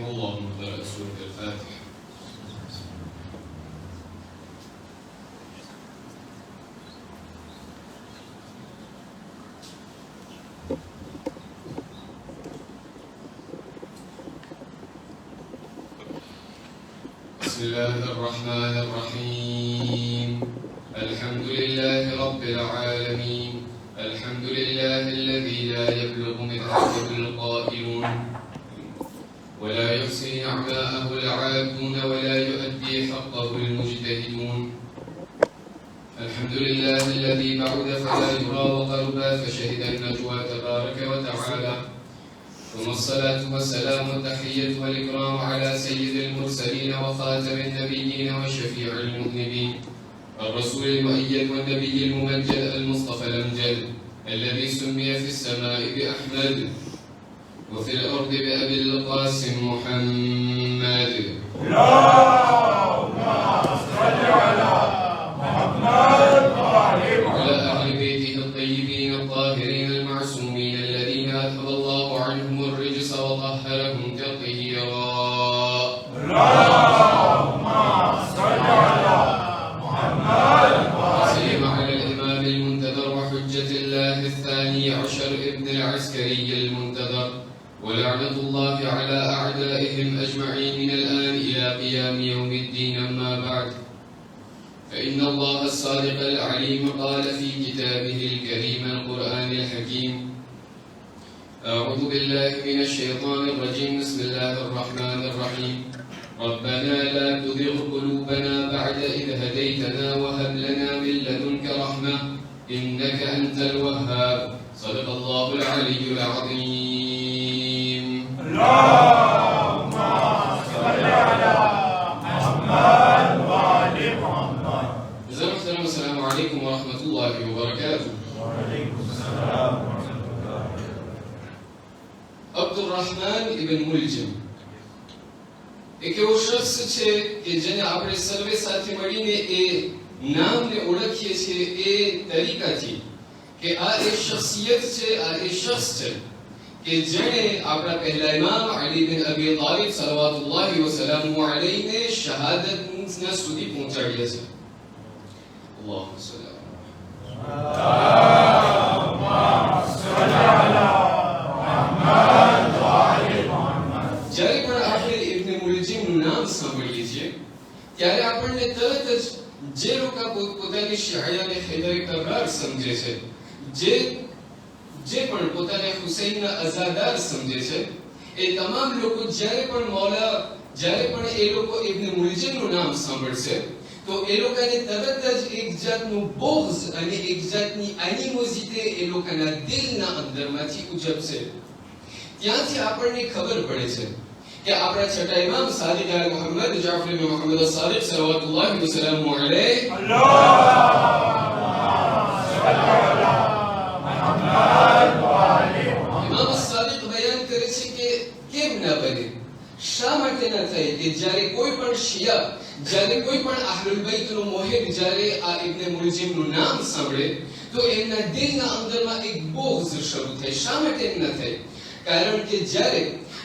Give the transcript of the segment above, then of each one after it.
الله من قراءة سورة الفاتحة. بسم الله الرحمن الرحيم. الحمد لله رب العالمين. الحمد لله الذي لا يبلغ مدحه القائلون ولا يحصي نعماءه العادون ولا يؤدي حقه المجتهدون. الحمد لله الذي بعد فلا يرى وقربا فشهد النجوى تبارك وتعالى. ثم الصلاة والسلام والتحية والإكرام على سيد المرسلين وخاتم النبيين وشفيع المذنبين الرسول المؤيد والنبي الممجد المصطفى الأمجد الذي سمي في السماء بأحمد وفي الأرض بأبي القاسم محمد. اللهم صل على محمد وعلى أهل بيته الطيبين الطاهرين المعصومين الذين أذهب الله عنهم الرجس وطهرهم تطهيرا. اللهم صل على محمد وسلم على الإمام المنتظر وحجة الله الثاني عشر ابن العسكري المنتظر ولعنة الله على أعدائهم أجمعين من الآن إلى قيام يوم الدين. أما بعد، فإن الله الصادق العليم قال في كتابه الكريم القرآن الحكيم: أعوذ بالله من الشيطان الرجيم. بسم الله الرحمن الرحيم. ربنا لا تزغ قلوبنا بعد إذ هديتنا وهب لنا من لدنك رحمة إنك أنت الوهاب. صدق الله العلي العظيم. اللهم صل على محمد وآل محمد. جزاكم السلام عليكم ورحمة الله وبركاته. وعليكم السلام ورحمة الله. અબ્દુર્રહમાન ઇબ્ન મુલજિમ એક એવો શખ્સ છે કે જેને આપણે સર્વે સાથે મળીને એ નામને ઓળખીએ છીએ એ તરીકાથી કે આ એક શખ્સિયત છે, આ એક શખ્સ છે કે જેણે આપણા પહેલા ઇમામ અલી બિન અબી તાલિબ સલવાતુલ્લાહિ વસલામુ અલૈહિને શહાદતના સુધી પહોંચાડ્યા છે. અલ્લાહુ સલ્લી જ્યારે પણ આપણે ઇબ્ન મુલજિમનું નામ સાંભળીએ છીએ ત્યારે આપણને તરત જ જે લોકો પોતાની શિયાળાને હૈદર કરાર સમજે છે, જે પણ પોતાને હુસૈનના અઝાદાર સમજે છે, એ તમામ લોકો જ્યારે પણ એ લોકો ઇબ્ન મુલજિમનું નામ સાંભળશે તો એ લોકોને તરત જ એક જાતનું બોઝ અને એક જાતની એનિમોસિટી એ લોકોના દિલના અંદરમાંથી ઉજવશે. ત્યાંથી આપણને ખબર પડે છે કે આપણા છઠ્ઠા ઇમામ સાદિક આલ મુહમ્મદ જાફર ઇબ્ન મુહમ્મદ અસ-સાદિક સલવાતુલ્લાહિ વસલામુ અલૈહિ ઇમામ અસ-સાદિક બયાન કરે છે કે કેમ ન બને, શા માટે ન થાય કે જ્યારે કોઈ પણ શિયા, જ્યારે કોઈ પણ અહલુલ બૈતનો મોહિબ જ્યારે આ ઇબ્ન મુલજિમનું નામ સાંભળે તો એમના દિલના અંદરમાં એક બોઝ શરૂ થાય. શા માટે ન થાય? કારણ કે જ્યારે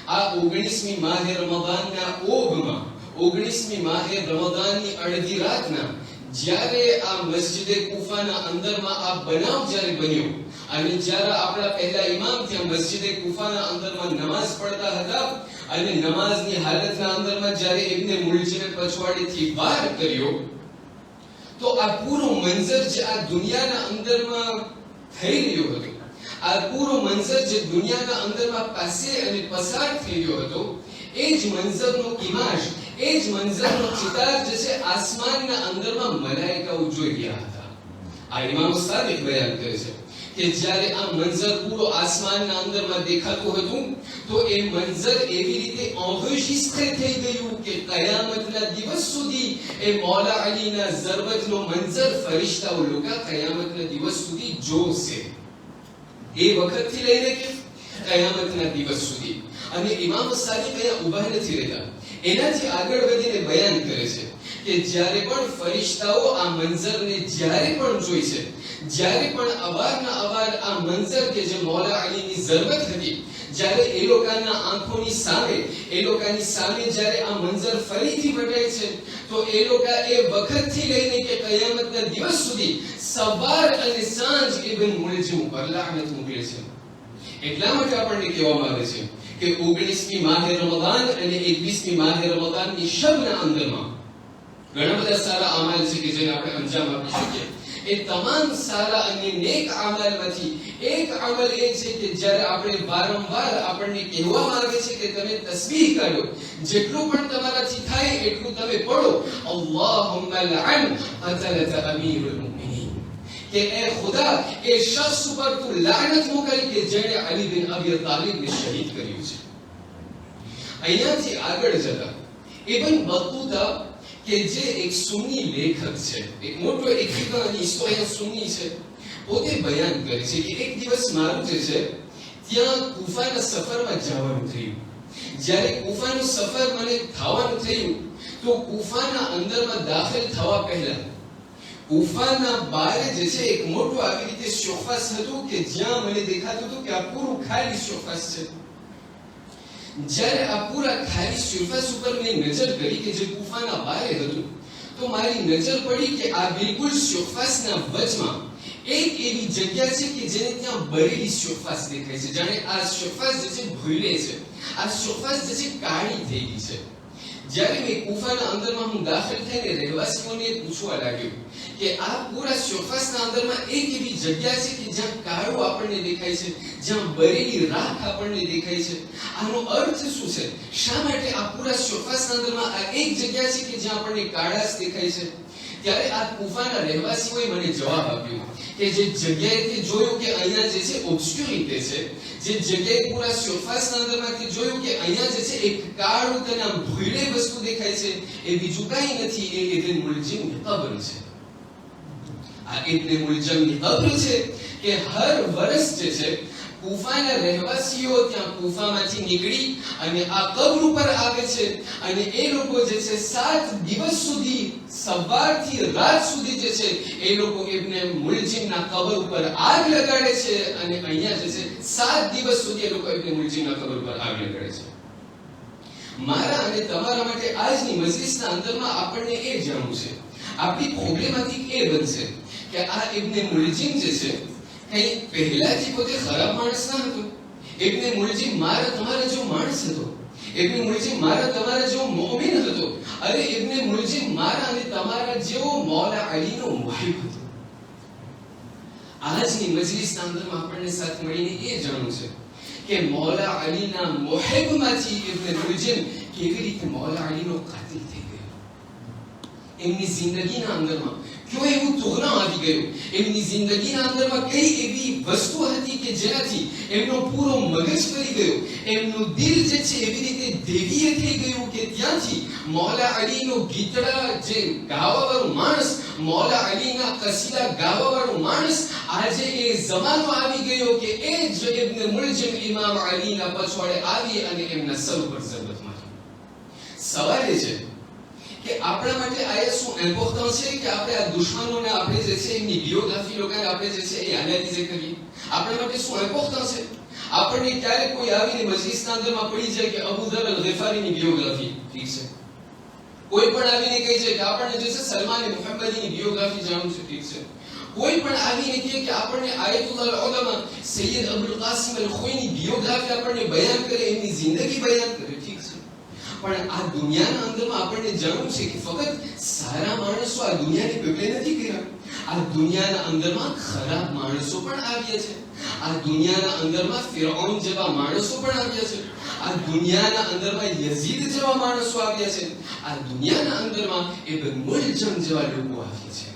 આ 19મી માહે રમઝાનના ઓઘમાં 19મી માહે રમઝાનની અડધી રાતના જ્યારે આ મસ્જિદે કુફાના અંદરમાં આ બનાવ જ્યારે બન્યો અને જ્યારે આપણા પહેલા ઇમામ ત્યાં મસ્જિદે કુફાના અંદરમાં નમાઝ પડતા હતા અને નમાઝની હાલતના અંદરમાં જ્યારે ઇબ્ન મુલજિમે પછવાડેથી વાર કર્યો તો આ પૂરો મંઝર જે આ દુનિયાના અંદરમાં થઈ રહ્યો હતો, આ પૂરો મંઝર જે દુનિયાના અંદરમાં પાસે અને પસાર થઈ રહ્યો હતો, એ જ મંઝરનો ઇમાજ, એ જ મંઝરનો ચિતાર જે છે આસમાનના અંદરમાં મલાઈકાઓ જોઈ રહ્યા હતા. આ ઇમામ સાદિક બયાન કરે છે કે જ્યારે આ મંઝર પૂરો આસમાનના અંદરમાં દેખાતું હતું તો એ મંઝર એવી રીતે enregistré થઈ ગયું કે કયામતના દિવસ સુધી એ મૌલા અલીના ઝરબતનો મંઝર ફરિશ્તાઓ લોકો કયામતના દિવસ સુધી જોશે. એ વખતથી લઈને કે કયામતના દિવસ સુધી. અને ઇમામ સાદિક અહીંયા ઊભા નથી રહેતા, એનાથી આગળ વધીને બયાન કરે છે કે જ્યારે પણ ફરિશ્તાઓ આ મંઝરને જ્યારે પણ જોઈ છે, જ્યારે પણ અવારના અવાર આ મંઝર કે જે મૌલા અલીની ઝરબત હતી, જ્યારે એ લોકોના આંખોની સામે જ્યારે આ મંજર ફરીથી વટાય છે તો એ લોકો એ વખતથી લઈને કે કયામતના દિવસ સુધી સવાર અને સાંજ ઇબ્ન મુલજિમ ઉપર લાનત મોકલે છે. એટલા માટે આપણને કહેવામાં આવે છે કે 19મી માહે રમઝાન અને 21મી માહે રમઝાનની શબના અંદરમાં ઘણા બધા સારા અમાલ છે કે જેને આપણે અંજામ આપી શકીએ. એ તમામ સારા અને નેક અમલમાંથી એક અમલ એ છે કે જ્યારે આપણે વારંવાર આપણને કહેવામાં આવે છે કે તમે તસ્બીહ કરો, જેટલું પણ તમારાથી થાય એટલું તમે પઢો, અલ્લાહુમ્મા લઅન અતલત અમીરુલ મુમિનીન, કે એ ખુદા એ શખ્સ ઉપર તું લાનત મોકલ કે જેણે અલી બિન અબી તાલિબને શહીદ કર્યું છે. અહીંયાથી આગળ જતા ઇબ્ન બતુતા કે જે એક સુન્ની લેખક છે, એક મોટો એક હિસ્ટોરિયન સુન્ની છે, પોતે બયાન કરે છે કે એક દિવસ મારું જે છે ત્યાં કૂફાના સફરમાં જવાનું થયું. જ્યારે કૂફાનું સફર મને થવાનું થયું તો કૂફાના અંદરમાં દાખલ થવા પહેલા કૂફાના બહાર જે છે એક મોટો આવી રીતે સોફાસ હતું કે જ્યાં મને દેખાતું હતું કે આ પૂરું ખાલી સોફાસ છે. જ્યારે આ પૂરા ખાલી સોફાસ ઉપર મેં નજર કરી કે જે કૂફાના બહાર હતું તો મારી નજર પડી કે આ બિલકુલ સોફાસના વચમાં એક એવી જગ્યા છે કે જેને ત્યાં બરેલી સોફાસ દેખાય છે, જાણે આ સોફાસ જે છે ભૂલે છે, આ સોફાસ જે છે કાળી થઈ ગઈ છે. જ્યારે મેં કૂફાના અંદરમાં હું દાખલ થઈને રહેવાસીઓને પૂછવા લાગ્યો કે આ પૂરા સોફાસના અંદરમાં એક એવી જગ્યા છે કે જ્યાં કાળું આપણને દેખાય છે, જ્યાં બરેલી રાખ આપણને દેખાય છે, આનો અર્થ શું છે? શા માટે આ પૂરા સોફાસના અંદરમાં આ એક જગ્યા છે કે જ્યાં આપણને કાળાશ દેખાય છે? ત્યારે આ કૂફાના રહેવાસીઓએ મને જવાબ આપ્યો કે જે જગ્યાએથી જોયું કે અહીંયા જે છે ઓબ્સ્ક્યુરિટી છે, જે જગ્યાએ પૂરા સોફાસના અંદરમાંથી જોયું કે અહીંયા જે છે એક કાળું તેના ભૂલે વસ્તુ દેખાય છે, એ બીજું કાંઈ નથી, એ ઇબ્ન મુલજિમની કબ્ર છે. આ ઇબ્ન મુલજિમની કબ્ર છે કે હર વર્ષ જે છે કૂફાના રહેવાસીઓ ત્યાં કૂફામાંથી નીકળી અને આ કબ્ર ઉપર આવે છે અને એ લોકો જે છે 7 દિવસ સુધી સવારથી રાત સુધી જે છે એ લોકો ઇબ્ન મુલજિમના કબ્ર ઉપર આગ લગાડે છે અને અહીંયા જે છે 7 દિવસ સુધી એ લોકો ઇબ્ન મુલજિમના કબ્ર ઉપર આગ લગાડે છે. મારા અને તમારા માટે આજની મજલિસના અંદરમાં આપણને એ જાણવું છે, આપણી પ્રોબ્લેમેટિક એ બનશે કે આ ઇબ્ન મુલજિમ જે છે કઈ પહેલાથી પોતે ખરાબ માણસ ના હતો. ઇબ્ન મુલજિમ મારા તમારા જેવો માણસ હતો. ઇબ્ન મુલજિમ મારા તમારા જેવો મોમિન હતો. અરે ઇબ્ન મુલજિમ મારા અને તમારા જેવો મૌલા અલીનો મુહિબ હતો. આજની મજલિસના અંદરમાં આપણને સાથે મળીને એ જાણવું છે કે મૌલા અલીના મુહિબમાંથી ઇબ્ન મુલજિમ કેવી રીતે મૌલા અલીનો કાતિલ થઈ ગયો. એમની જિંદગીના અંદરમાં કયો એવું તોરણ આવી ગયું, એમની જિંદગીના અંદરમાં કઈ એવી વસ્તુ હતી કે જેનાથી એમનો પૂરો મગજ ફરી ગયો, એમનું દિલ જે છે એવી રીતે દેવીય થઈ ગયું કે ત્યાંથી મૌલા અલીનો ગીતડા જે ગાવાવાળો માણસ, મૌલા અલીના કસીદા ગાવાવાળો માણસ, આજે એ જમાનો આવી ગયો કે એ જ ઇબ્ન મુલજિમ ઇમામ અલીના પછવાડે આવી અને એમના સર ઉપર ઝબત મારી. સવાલ એ છે કે આપણા માટે આ શું ઇમ્પોર્ટન્ટ છે કે આપણે આ દુશ્મનોને આપણે જે છે એમની બાયોગ્રાફી લોકોને આપણે જે છે એ એનાલિઝ કરીએ? આપણા માટે શું ઇમ્પોર્ટન્ટ છે? આપણને ક્યારેક કોઈ આવીને મજલિસના અંદરમાં પડી જાય કે અબુ ઝર અલ ગિફારીની બાયોગ્રાફી, ઠીક છે, કોઈ પણ આવીને કહે છે કે આપણને જે છે સલમાન મુહમ્મદીની બાયોગ્રાફી જાણવું છે, ઠીક છે, કોઈ પણ આવીને કહે કે આપણને આયતુલ્લાહ અલ ઉલમા સૈયદ અબુલ કાસિમ અલ ખુઈની બાયોગ્રાફી આપણને બયાન કરે, એમની જિંદગી બયાન કરે, ઠીક છે, પણ આ દુનિયાના અંદરમાં આપણને જાણવું છે કે ફક્ત સારા માણસો આ દુનિયાને પેટે નથી કર્યા. આ દુનિયાના અંદરમાં ખરાબ માણસો પણ આવ્યા છે. આ દુનિયાના અંદરમાં ફિરૌન જેવા માણસો પણ આવ્યા છે. આ દુનિયાના અંદરમાં યઝીદ જેવા માણસો આવ્યા છે. આ દુનિયાના અંદરમાં ઇબ્ન મુલજમ જેવા લોકો આવ્યા છે.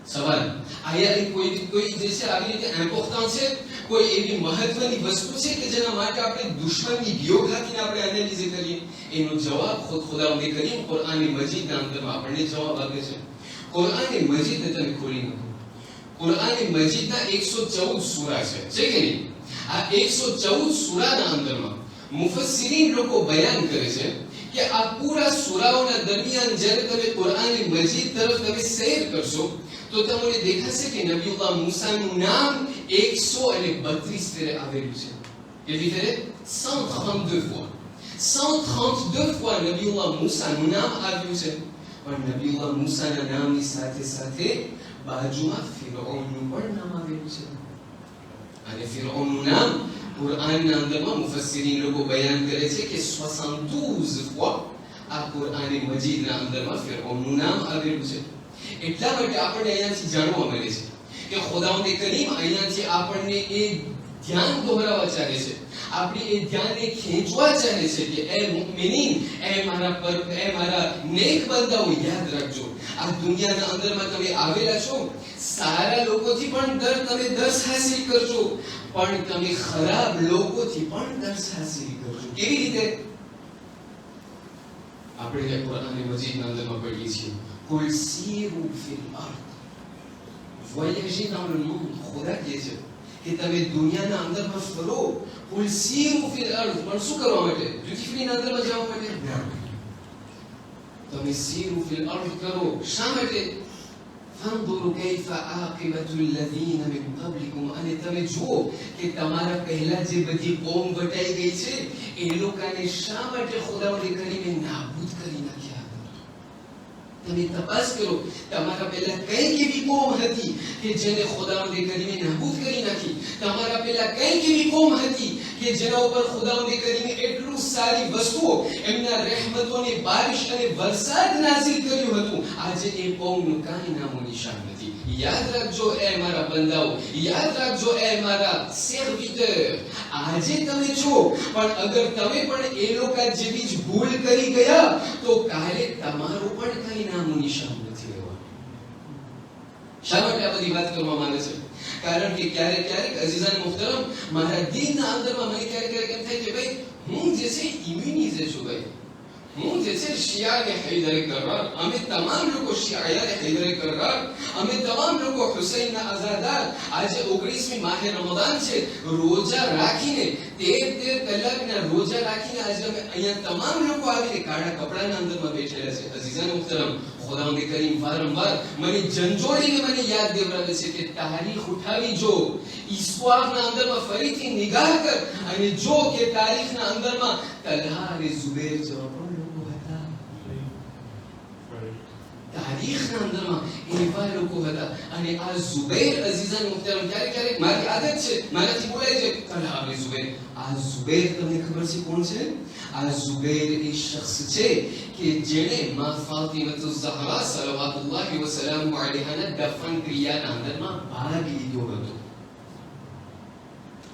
સવાલ આયા કોઈ જે છે આવી રીતે ઇમ્પોર્ટન્ટ છે, કોઈ એવી મહત્વની વસ્તુ છે કે જેના માટે આપણે દુશ્મનની બાયોગ્રાફીને આપણે એનાલિઝ કરીએ? એનો જવાબ ખુદાવંદ કરીમ કુરાન મજીદના અંદરમાં આપણને જવાબ આપે છે. કુરાન મજીદને તમે ખોલી નાખો, કુરાન મજીદના 114 સૂરા છે કે નહીં? આ 114 સૂરાના અંદરમાં મુફસ્સિરીન લોકો બયાન કરે છે કે આ પૂરા સૂરાઓના દરમિયાન જ્યારે તમે કુરાન મજીદ તરફ તમે સૈર કરશો તો તમને દેખાશે કે નબીઉલ્લાહ મૂસાનું નામ 132 ફેરે આવેલું છે. કેટલી ફેરે? 132 fois. 132 fois નબીઉલ્લાહ મૂસાનું નામ આવ્યું છે. પણ નબીઉલ્લાહ મૂસાના નામની સાથે સાથે બાજુમાં ફિરૌનનું પણ નામ આવેલું છે. અને ફિરૌનનું નામ કુરાનના અંદરમાં મુફસ્સિરીન લોકો બયાન કરે છે કે 72 fois આ કુરાન મજીદના અંદરમાં ફિરૌનનું નામ આવેલું છે. એટલા માટે આપણને અહીંયાથી જાણવા મળે છે કે ખુદાવંદ કરીમ અહીંયાથી આપણને એ ધ્યાન દોહરાવવા ચાહે છે, આપણી એ ધ્યાનને ખેંચવા ચાહે છે કે એ મુમિનીન, એ મારા નેક બંદાઓ, યાદ રાખજો આ દુનિયાના અંદરમાં તમે આવેલા છો, સારા લોકોથી પણ તમે દર્શ હાસિલ કરજો, પણ તમે ખરાબ લોકોથી પણ દર્શ હાસિલ કરજો. કેવી રીતે? આપણે કુરાન મજીદના અંદરમાં પઢીએ છીએ, કુલ સીરુ fill અર્દ, voyagez dans le monde. ખુદા કહે છે કે તમે દુનિયાના અંદરમાં ફરો. કુલ સીરુ ફિલ અર્દ, પણ શું કરવા માટે? ડ્યુટી ફ્રીના અંદરમાં જવા માટે? તમે સીરુ ફિલ અર્દ કરો. શા માટે? ફંદુરુ કૈફા આકિબતુલ લઝીન મિન કબલિકુમ, અને તમે જુઓ કે તમારા પહેલા જે બધી કોમ વટાઈ ગઈ છે એ લોકોને શા માટે ખુદાવંદ કરીમે નાબૂદ કરી નાખ્યા. તમે તપાસ કરો, તમારા પહેલા કઈ એવી કોમ હતી કે જેને ખુદાવંદ કરીમે નાબૂદ કરી નાખી? તમારા પહેલા કઈ એવી કોમ હતી કે જેના ઉપર ખુદાવંદ કરીમે એટલું સારી વસ્તુઓ, એમના રહેમતોની બારિશ અને વરસાદ નાઝિલ કર્યું હતું? આજે એ કોમનું કાંઈ નામો નિશાન નથી. યાદ રાખજો એ મારા બંદાઓ, યાદ રાખજો એ મારા સર્વિટર. આજે તમે છો, પણ અગર તમે પણ એ લોકો જેવી જ ભૂલ કરી ગયા તો કાલે તમારું પણ કઈ નામો નિશાન નથી રહેવાનું. શા માટે આ બધી વાત કરવામાં આવે છે? કારણ કે ક્યારેક અઝીઝાન મુહતરમ, મારા દિલના અંદરમાં મને ક્યારેક એમ થાય કે ભાઈ હું જે છે ઇમ્યુનિઝે છું. ભાઈ હું જે છે શિયાને હૈદરે કરરાર, અમે તમામ લોકો શિયાને હૈદરે કરરાર, અમે તમામ લોકો હુસૈનના આઝાદાર. આજે 19મી માહે રમઝાન છે, રોજા રાખીને 13 કલાકના રોજા રાખીને આજે અમે અહીંયા તમામ લોકો આવીને કાળા કપડાના અંદરમાં બેઠેલા છે. અઝીઝાન મુહતરમ, ખુદાવંદ કરીમ વારંવાર મને જંજોડીને મને યાદ દેવડાવે છે કે તારીખ ઉઠાવી જો, ઈસ્વારના અંદરમાં ફરીથી નિગાહ કર અને જો કે તારીખના અંદરમાં તલ્હા અને ઝુબૈર જેવા પણ લોકો હતા. તારીખના અંદરમાં એવા લોકો હતા. અને આ ઝુબૈર, અઝીઝાન મુહતરમ, ક્યારેક મારી આદત છે, મારાથી બોલાય છે તલ્હા અને ઝુબૈર. આ ઝુબૈર તમને ખબર છે કોણ છે? આ ઝુબૈર એ શખ્સ છે કે જેણે માં ફાતિમતુ ઝહરા સલવાતુલ્લાહી વ સલામુ અલૈહાના દફન ક્રિયાના અંદરમાં ભાગ લીધો હતો.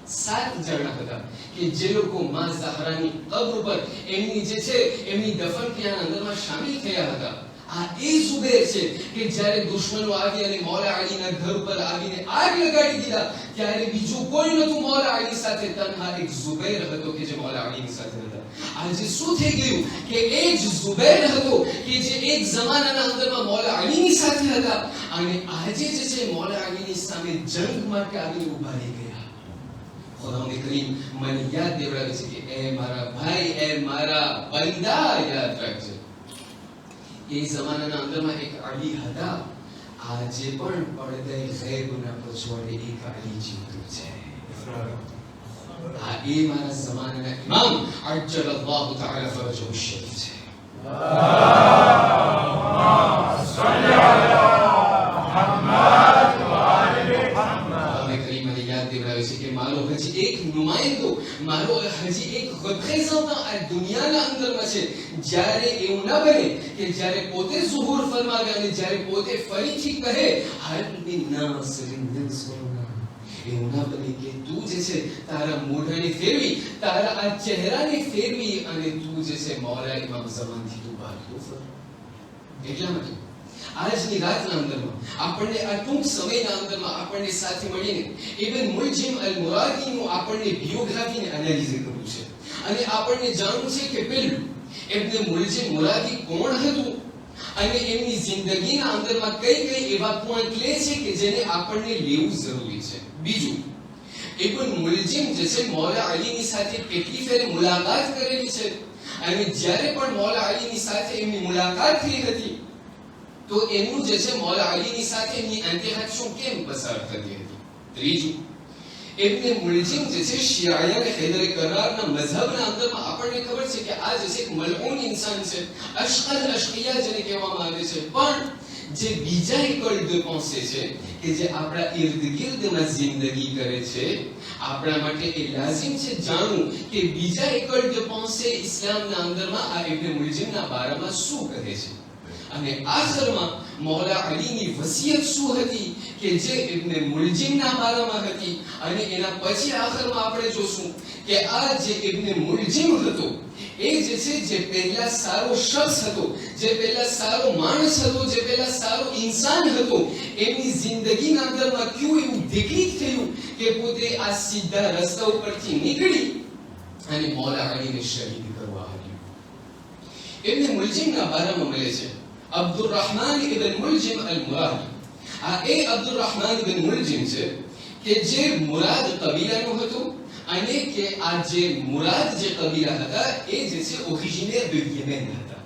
7 જણા હતા કે જે લોકો માં ઝહરાની કબ્ર પર એમની જે છે એમની દફન ક્રિયાના અંદરમાં શામિલ થયા હતા. આ એ ઝુબૈર છે કે જ્યારે દુશ્મનો આવી અને મૌલા અલીના ઘર પર આવીને આગ લગાડી દીધા, ત્યારે બીજું કોઈ નહોતું મૌલા અલી સાથે, તન્હા એક ઝુબૈર હતો કે જે મૌલા અલીની સાથે હતા. આજે શું થઈ ગયું કે એ જ ઝુબૈર હતો કે જે એક જમાનાના અંદરમાં મૌલા અલીની સાથે હતા, અને આજે જે છે મૌલા અલીની સામે જંગ માટે આવીને ઊભા રહી ગયા. ખુદાવંદ કરીમ મને યાદ દેવડાવે છે કે એ મારા ભાઈ, એ મારા બંદા, યાદ રાખજે એ જમાનાના અંદરમાં એક અલી હતા. આજે પણ પડદે ગૈબના પછવાડે એક અલી જીવતું છે. આ એ મારા જમાનાના ઇમામ અજ્જલલ્લાહુ તઆલા ફરજહુ શરીફ છે. અલ્લાહુમ્મા સલ્લી અલા મુહમ્મદ વ આલિ મુહમ્મદ. કરીમ મને યાદ દેવડાવે છે કે મારો હજી એક નુમાઇંદો, મારો હજી એક રિપ્રેઝન્ટન્ટ આ દુનિયાના અંદરમાં છે. જ્યારે એવું ન બને કે જ્યારે પોતે ઝુહુર ફરમાવે અને જ્યારે પોતે ફરીથી કહે હલ મિન નાસિરિન યન્સુરુના, એવું ન બને કે તું જે છે તારા મોઢાને ફેરવી, તારા આ ચહેરાને ફેરવી અને તું જે છે મૌલા ઇમામ ઝમાનથી તું ભાગતો ફર. એટલા માટે આજની રાતના અંદરમાં આપણને આ ટૂંક સમયના અંદરમાં આપણને સાથે મળીને ઇબ્ન મુલજિમ અલ મુરાદીનું આપણને બાયોગ્રાફીને એનાલિઝ કરવું છે. અને આપણને જાણવું છે કે પેલું ઇબ્ન મુલજિમ મુરાદી કોણ હતું અને એમની જિંદગીના અંદરમાં કઈ એવા પોઈન્ટ લે છે કે જેને આપણને લેવું જરૂરી છે. બીજું, ઇબ્ન મુલજિમ જે છે મૌલા અલીની સાથે કેટલી ફેર મુલાકાત કરેલી છે અને જ્યારે પણ મૌલા અલીની સાથે એમની મુલાકાત થઈ હતી તો એમનું જે છે મૌલા અલીની સાથે એમની ઇન્તેહાદ શું કેમ પસાર થતી હતી. ત્રીજું, ઇબ્ન મુલજિમ જે છે શિયાયાને હૈદર કરારના મઝહબના અંદરમાં આપણને ખબર છે કે આ જે છે એક મલઉન ઇન્સાન છે, અશકલ અશકિયા જેને કહેવામાં આવે છે. પણ જે બીજા એકોલ de pensée છે કે જે આપણા ઇર્દગિર્દમાં જિંદગી કરે છે, આપણા માટે એ લાઝિમ છે જાણવું કે બીજા એકોલ de pensée ઇસ્લામના અંદરમાં આ ઇબ્ન મુલજિમના બારામાં શું કહે છે. અને આખરમાં મૌલા અલીની વસિયત શું હતી કે જે ઇબ્ન મુલજિમના બારામાં હતી. અને એના પછી આખરમાં આપણે જોશું કે આ જે ઇબ્ન મુલજિમ હતો એ જે છે જે પહેલા સારો શખ્સ હતો, જે પહેલા સારો માણસ હતો, જે પહેલા સારો ઇન્સાન હતો, એમની જિંદગીના અંદરમાં ક્યું એવું વિકૃત થયું કે પોતે આ સીધા રસ્તા ઉપરથી નીકળી અને મૌલા અલીને શહીદ કરવા આવ્યું. ઇબ્ન મુલજિમના બારામાં મળે છે અબ્દુર્રહમાન ઇબ્ન મુલજિમ અલ-મુરાદી. આ એ અબ્દુર્રહમાન ઇબ્ન મુલજિમ છે કે જે મુરાદ કબીલાનો હતો અને કે આ જે મુરાદ જે કબીલા હતા એ જે છે ઓરિજિનેર de યેમેન હતા.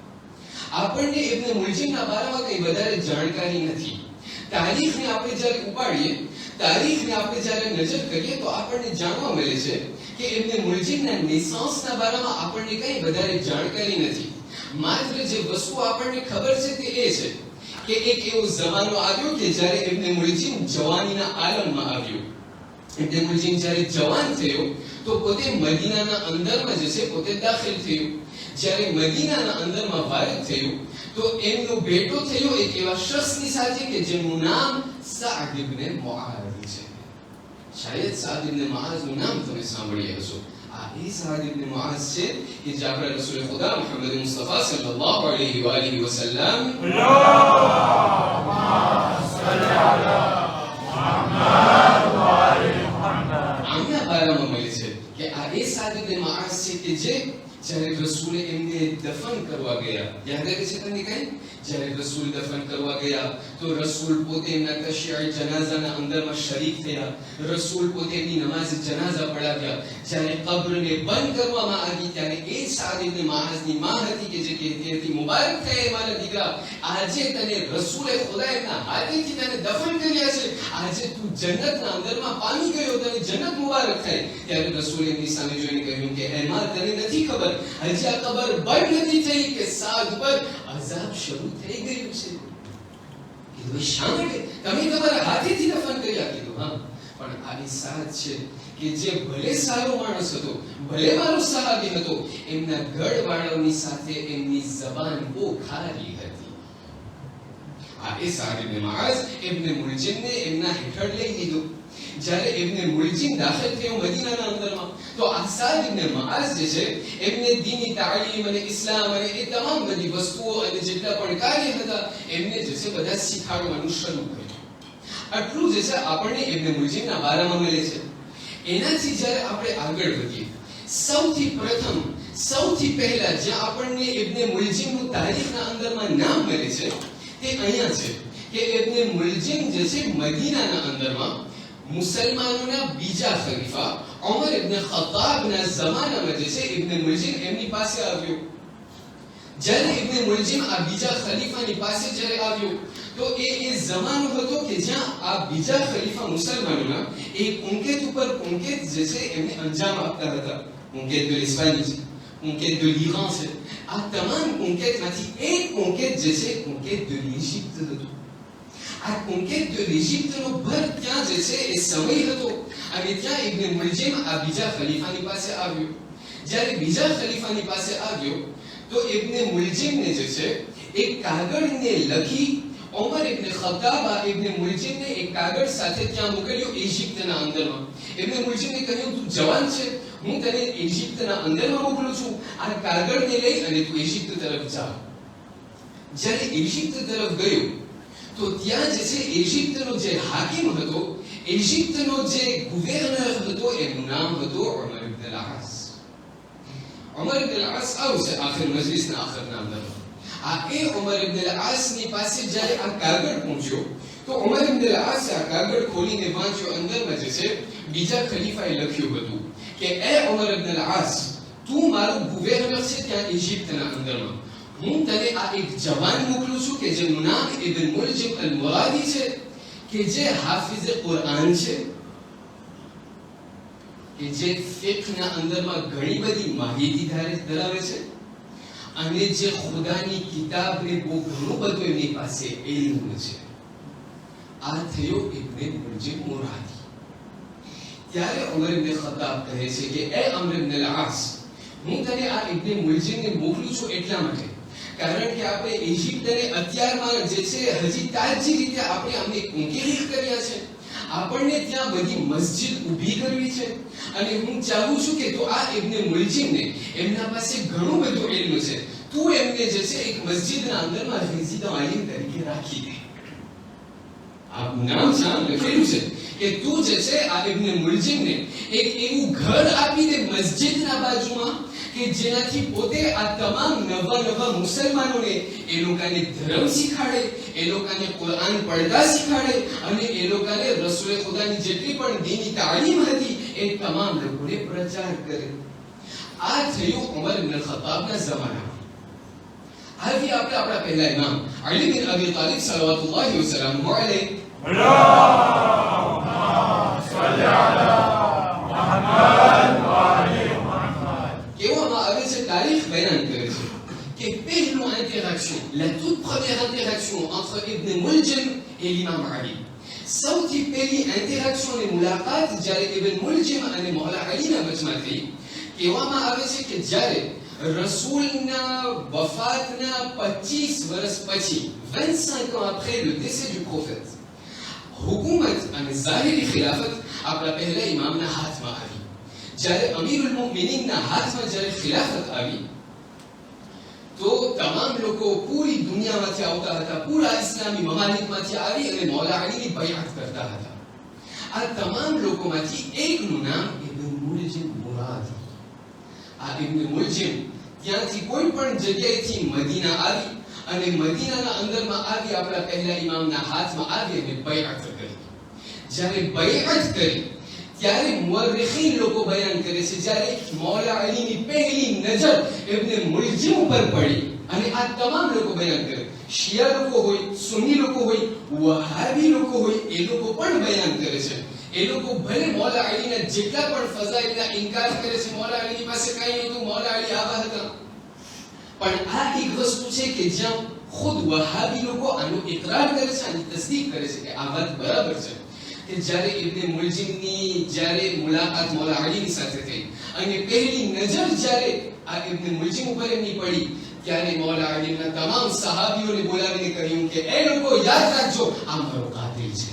આપણને ઇબ્ન મુલજિમના બારામાં કંઈ વધારે જાણકારી નથી. તારીખને આપણે જ્યારે ઉપાડીએ, તારીખને આપણે જ્યારે નજર કરીએ તો આપણને જાણવા મળે છે કે ઇબ્ન મુલજિમના નિસાંસના બારામાં આપણને કંઈ વધારે જાણકારી નથી. માત્ર જે વસ્તુ આપણને ખબર છે તે એ છે કે એક એવો જમાનો આવ્યો કે જ્યારે ઇબ્ન મુલજિમ જવાનીના આલમમાં આવ્યો. ઇબ્ન મુલજિમ જ્યારે જવાન થયો તો પોતે મદીનાના અંદરમાં જે છે પોતે દાખલ થયો. જ્યારે મદીનાના અંદરમાં વારિદ થયો તો એમનો બેટો થયો એક એવા શખ્સની સાથે કે જેનું નામ સાદ ઇબ્ન મુઆઝ છે. શાયદ સાદ ઇબ્ન મુઆઝનું નામ તમે સાંભળ્યું હશે. આ એ સાદ ઇબ્ન મુઆઝ છે કે જે આપણા રસૂલ ખુદા મુહમ્મદ મુસ્તફા સલ્લલ્લાહુ અલૈહિ વ આલિહી વસલ્લમ અલ્લાહુમ્મા સલ્લી અલા મુહમ્મદ વ આલિ મુહમ્મદ આમના બારામાં મળે છે કે આ એ સાદ ઇબ્ન મુઆઝ છે કે જે જ્યારે રસૂલે એમને દફન કરવા ગયા, યાદ આવે છે તમને કઈ? જ્યારે રસૂલ દફન કરવા ગયા તો રસૂલ પોતે એમના તશિયા જનાઝાના અંદરમાં શરીક થયા. રસૂલ પોતે એમની નમાઝ જનાઝા પઢાવ્યા. જ્યારે કબ્રને બંધ કરવામાં આવી ત્યારે એ સાદ ઇબ્ન મુઆઝની માં હતી કે જે કહેતી હતી, મુબારક થાય મારા દીકરા, આજે તને રસૂલે ખુદા એમના હાથેથી તને દફન કર્યા છે, આજે તું જન્નતના અંદરમાં પામી ગયો, તને જન્નત મુબારક થાય. ત્યારે રસૂલે એમની સામે જોઈને કહ્યું કે એ માં તને નથી ખબર હજી આ કબર બંધ નથી થઈ કે સાદ પર અઝાબ શરૂ થઈ ગયું છે. કીધું શા માટે? તમે તમારા હાથેથી દફન કર્યા. કીધું હા, પણ આ સાદ છે કે જે ભલે સારો માણસ હતો, ભલે મારો સહાબી હતો, એમના ગળવાળાની સાથે એમની જબાન બહુ ખારી હતી. આ એ સાદ ઇબ્ન મુઆઝ ઇબ્ન મુલજિમને એમના હેઠળ લઈ લીધો. જ્યારે ઇબ્ન મુલજિમ દાખલ થયો મદીનાના અંદરમાં તો આ સાદ ઇબ્ન મુઆઝ જે છે એમને દીની તાલીમ અને ઇસ્લામ અને એ તમામ બધી વસ્તુઓ અને જેટલા પણ કાર્ય હતા એમને જે છે બધા શીખવાડવાનું શરૂ કર્યું. આટલું જે છે આપણને ઇબ્ન મુલજિમના બારામાં મળે છે. એનાથી જ્યારે આપણે આગળ વધીએ, સૌથી પ્રથમ સૌથી પહેલા જ્યાં આપણને ઇબ્ન મુલજિમનું તારીખના અંદરમાં નામ મળે છે તે અહીંયા છે કે ઇબ્ન મુલજિમ જે છે મદીનાના અંદરમાં મુસલમાનોના બીજા ખલીફા ઉમર ઇબ્ન ખત્તાબના જમાનામાં જે છે ઇબ્ન મુલજિમ એમની પાસે આવ્યો. જ્યારે ઇબ્ન મુલજિમ આ બીજા ખલીફાની પાસે જ્યારે આવ્યો તો એ જમાનો હતો કે જ્યાં આ બીજા ખલીફા મુસલમાનોના એક ઉંકેત ઉપર ઉંકેત જે છે એમને અંજામ આપતા હતા. ઉંકેત de l'Espagne છે, ઉંકેત de l'Iran છે. આ તમામ ઉંકેતમાંથી એક ઉંકેત જે છે ઉંકેત de l'Égypte હતું. આ ઉંકેત de l'Égypte નો ભર ત્યાં જે છે એ સમય હતો અને ત્યાં ઇબ્ન મુલજિમ આ બીજા ખલીફાની પાસે આવ્યો. જ્યારે બીજા ખલીફાની પાસે આવ્યો તો ઇબ્ન મુલજિમને જે છે એક કાગળને લખી ઉમર ઇબ્ન ખત્તાબ ઇબ્ન મુલજિમને એક કાગળ સાથે ત્યાં મોકલ્યો ઇજિપ્તના અંદરમાં. ઇબ્ન મુલજિમને કહ્યું, તું જવાન છે, હું તને ઇજિપ્તના અંદરમાં મોકલું છું, આ કાગળને લઈ અને તું ઇજિપ્ત તરફ જા. જ્યારે ઇજિપ્ત તરફ ગયો તો ત્યાં જે છે ઇજિપ્તનો જે હાકિમ હતો, ઇજિપ્તનો જે ગુવર્નર હતો, એનું નામ હતું ઉમર ઇબ્ન અલ-આસ. ઉમર ઇબ્ન અલ-આસ આવશે આખિર મજલિસના આખરના અંદરમાં. આ એ ઉમર ઇબ્ન અલ-આસની પાસે જ્યારે આ કાગળ પહોંચ્યો તો ઉમર ઇબ્ન અલ-આસ આ કાગળ ખોલીને વાંચ્યો. અંદરમાં જે છે બીજા ખલીફાએ લખ્યું હતું કે એ ઉમર ઇબ્ન અલ-આસ, તું મારું ગુવર્નર છે ત્યાં ઇજિપ્તના અંદરમાં. હું તને આ એક જવાન મોકલું છું કે જેનું નામ ઇબ્ન મુલજિમ અલ-મુરાદી છે, કે જે હાફિઝ કુરઆન છે. કે જે ફિકહના અંદરમાં ઘણી બધી માહિતી ધરાવે છે અને જે ખુદાની કિતાબને બહુ ઘણું બધું એમની પાસે ઇલ્મ છે. આ થયો ઇબ્ન મુલજિમ મુરાદી. ત્યારે ઉમર ઇબ્ન ખત્તાબ કહે છે કે એ અમર ઇબ્ન અલ-આસ, હું તને આ ઇબ્ન મુલજિમને મોકલું છું એટલા માટે કારણ કે આપણે ઇજિપ્તને અત્યારમાં જે છે હજી તાજી રીતે આપણે અમને કુંકેલી કર્યા છે, આપણને ત્યાં બધી મસ્જિદ ઊભી કરવી છે અને હું ચાહું છું કે તો આ ઇબ્ન મુલજિમને એમના પાસે ઘણું બધું ઇલ્મ છે, તું એમને જે છે એક મસ્જિદના અંદરમાં રેઝિડન્ટ આલિમ તરીકે રાખી દે. આ નામ શામ લખેલું છે કે તું જે છે આ ઇબ્ન મુલજિમને એક એવું ઘર આપી દે મસ્જિદના બાજુમાં કે જેનાથી પોતે આ તમામ નવા મુસલમાનોને એ લોકોને ધર્મ શીખાડે, એ લોકોને કુરાન પડતા શીખાડે અને એ લોકોને રસૂલ ખુદાની જેટલી પણ દીની તાલીમ હતી એ તમામ લોકોને પ્રચાર કરે. આ થયું ઉમર ઇબ્ન ખત્તાબના જમાનામાં. આવી આપણા પહેલા ઇમામ અલી બિન અબી તાલિબ સલ્લલ્લાહુ વસલ્લમ અલૈહ અલ્લાહુમ્મા સલ્લી અલા મુહમ્મદ વ આલિ મુહમ્મદ કહેવામાં આવે છે, તારીખ બયાન કરે છે કે પહેલું interaction, la toute première interaction entre Ibn Muljim et l'imam Ali, સૌથી પહેલી ઇન્ટરેક્શન અને મુલાકાત જ્યારે ઇબ્ન મુલજિમ અને મૌલા અલીના વચમાં થઈ. કહેવામાં આવે છે કે જ્યારે રસૂલના વફાતના 25 વર્ષ પછી, 25 ans après le décès du prophète, હુકુમત અને ઝાહિરી ખિલાફત આપણા પહેલા ઇમામના હાથમાં આવી. જ્યારે અમીરુલ મુમિનીનના હાથમાં જ્યારે ખિલાફત આવી તો તમામ લોકો પૂરી દુનિયામાંથી આવતા હતા, પૂરા ઇસ્લામી મમાલિકમાંથી આવી અને મૌલા અલીની બૈઅત કરતા હતા. આ તમામ લોકોમાંથી એકનું નામ ઇબ્ન મુલજિમ મુરાદી. આ ઇબ્ન મુલજિમ ત્યાંથી કોઈ પણ જગ્યાએથી મદીના આવી અને મદીનાના અંદરમાં આવી આપણા પહેલા ઇમામના હાથમાં આવી અને બૈઅત કરી. જ્યારે બૈઅત કરી ત્યારે મુઅર્રિખીન લોકો બયાન કરે છે જ્યારે મૌલા અલીની પહેલી નજર ઇબ્ન મુલજિમ ઉપર પડી અને આ તમામ લોકો બયાન કરે, શિયા લોકો હોય, સુન્ની લોકો હોય, વહાબી લોકો હોય, એ લોકો પણ બયાન કરે છે. એ લોકો ભલે મૌલા અલીના જેટલા પણ ફઝાઇલના ઇનકાર કરે છે, મૌલા અલીની પાસે કાંઈ નહોતું, મૌલા અલી આવા હતા, પણ આ એક વસ્તુ છે કે જ્યાં ખુદ વહાબી લોકો આનો ઇકરાર કરે છે, આની તસ્દીક કરે છે કે આ વાત બરાબર છે કે જ્યારે ઇબ્ન મુલજિમની જ્યારે મુલાકાત મૌલા અલીની સાથે થઈ અને પહેલી નજર જ્યારે આ ઇબ્ન મુલજિમ ઉપર એમની પડી ત્યારે મૌલા અલીના તમામ સહાબીઓને બોલાવીને કહ્યું કે એ લોકો યાદ રાખજો, આ મારો કાતિલ છે.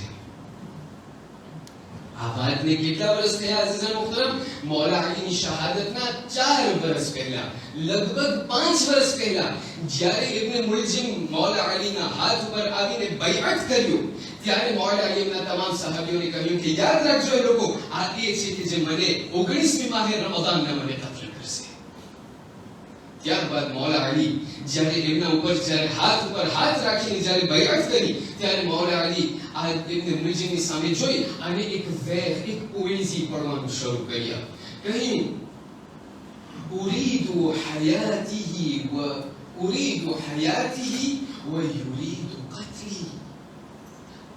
આ વાતને કેટલા વર્ષ થયા અઝીઝાન મુહતરમ? મૌલા અલીની શહાદતના 4 વર્ષ પહેલા, લગભગ 5 વર્ષ પહેલા જ્યારે ઇબ્ન મુલજિમ મૌલા અલીના હાથ ઉપર આવીને બૈઅત કર્યું ત્યારે મૌલા અલીના તમામ સહાબીઓને કહ્યું કે યાદ રાખજો, એ લોકો આ એ છે કે જે મને 19મી માહે રમઝાનના મને કત્લ કરશે. ત્યારબાદ મૌલા અલી જ્યારે એમના ઉપર જ્યારે હાથ ઉપર હાથ રાખીને જ્યારે બૈઅત કરી ત્યારે મૌલા અલી આ ઇબ્ન મુલજિમની સામે જોઈ અને એક પોએઝી પડવાનું શરૂ કર્યા. કહ્યું, ઉરીદુ હયાતિહી વ યુરીદુ કત્લી.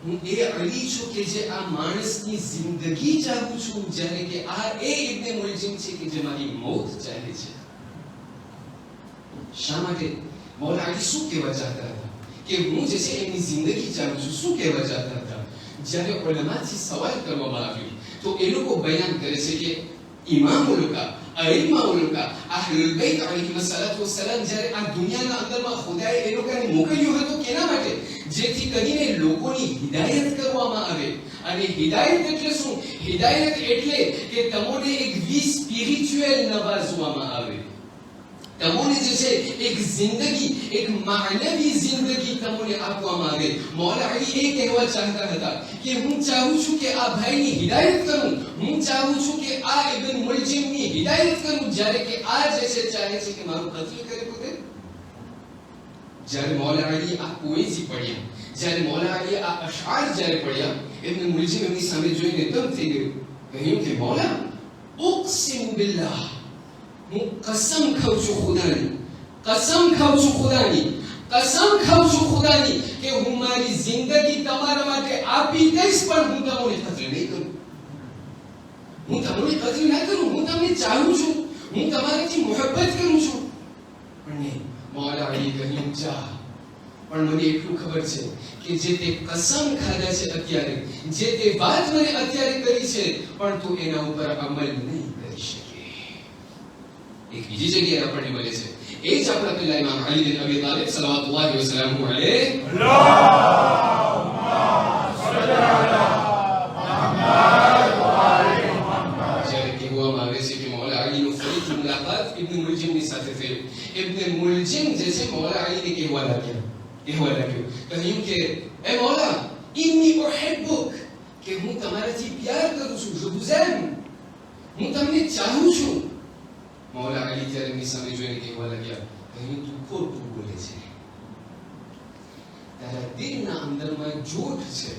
હું એ અલી છું કે જે આ માણસની જિંદગી ચાહું છું, જ્યારે કે આ એ ઇબ્ન મુલજિમ છે કે જે મારી મોત ચાહે છે. શા માટે? મૌલા અલી શું કહેવા ચાહતા હતા કે હું જે છે એની જિંદગી ચાહું છું? શું કહેવા ચાહતા હતા? જ્યારે ઉલમાથી સવાલ કરવામાં આવ્યો તો એ લોકો બયાન કરે છે કે ઇમામુલકા, અઈમાઉલકા, અહલુલ બૈત અલૈહિસ્સલાતુ વસ્સલામ જ્યારે આ દુનિયાના અંદરમાં ખુદાએ એ લોકોને મોકલ્યું હતું કેના માટે? જેથી કરીને લોકોની હિદાયત કરવામાં આવે. અને હિદાયત એટલે શું? હિદાયત એટલે કે તમને એક સ્પિરિચ્યુઅલ નવાઝવામાં આવે, તમને જે છે એક જિંદગી, એક માનવી જિંદગી તમને આપવામાં આવે. મૌલા અલી એ કહેવા ચાહતા હતા કે હું ચાહું છું કે આ ભાઈની હિદાયત કરું, હું ચાહું છું કે આ ઇબ્ન મુલજિમની હિદાયત કરું, જ્યારે કે આ જે છે ચાહે છે કે મારું કત્લ કરે પોતે. જ્યારે મૌલા અલી આ પોએઝી પડ્યા, જ્યારે મૌલા અલી આ અશઆર જ્યારે પડ્યા, ઇબ્ન મુલજિમ એમની સામે જોઈને દમ થઈ ગયું. કહ્યું કે મૌલા, ઉક્સિમુ બિલ્લાહ, હું કસમ ખાઉં છું ખુદાની, કસમ ખાઉં છું ખુદાની, કસમ ખાઉં છું ખુદાની કે હું મારી જિંદગી તમારા માટે આપી દઈશ પણ હું તમને કત્લ નહીં કરું. હું તમને કતલ ના કરું, હું તમને ચાહું છું, હું તમારાથી મોહબ્બત કરું છું. પણ નહીં, મૌલા અલી કહ્યું જા. પણ મને એટલું ખબર છે કે જે તે કસમ ખાધા છે અત્યારે, જે તે વાત મને અત્યારે કરી છે, પણ તું એના ઉપર અમલ નહીં કરી શકે. એક બીજી જગ્યાએ આપણને મળે છે, એ જ આપણા પેલા ઇમામ અલી બિન અબી તાલિબ સલ્લલ્લાહુ વસલ્લમ અલૈહ ઇબ્ન મુલજિમની સાથે થયું. ઇબ્ન મુલજિમ જે છે મૌલા અલીને કહેવા લાગ્યો કહ્યું કે એ મૌલા ઇન્ની ઉહિબ્બુક, કે હું તમારાથી પ્યાર કરું છું, je vous aime, હું તમને ચાહું છું. મૌલા અલી ત્યારે એમની સામે જોઈને કહેવા લાગ્યા, કહ્યું તું ખોટું બોલે છે, તારા દિલના અંદરમાં જોઠ છે.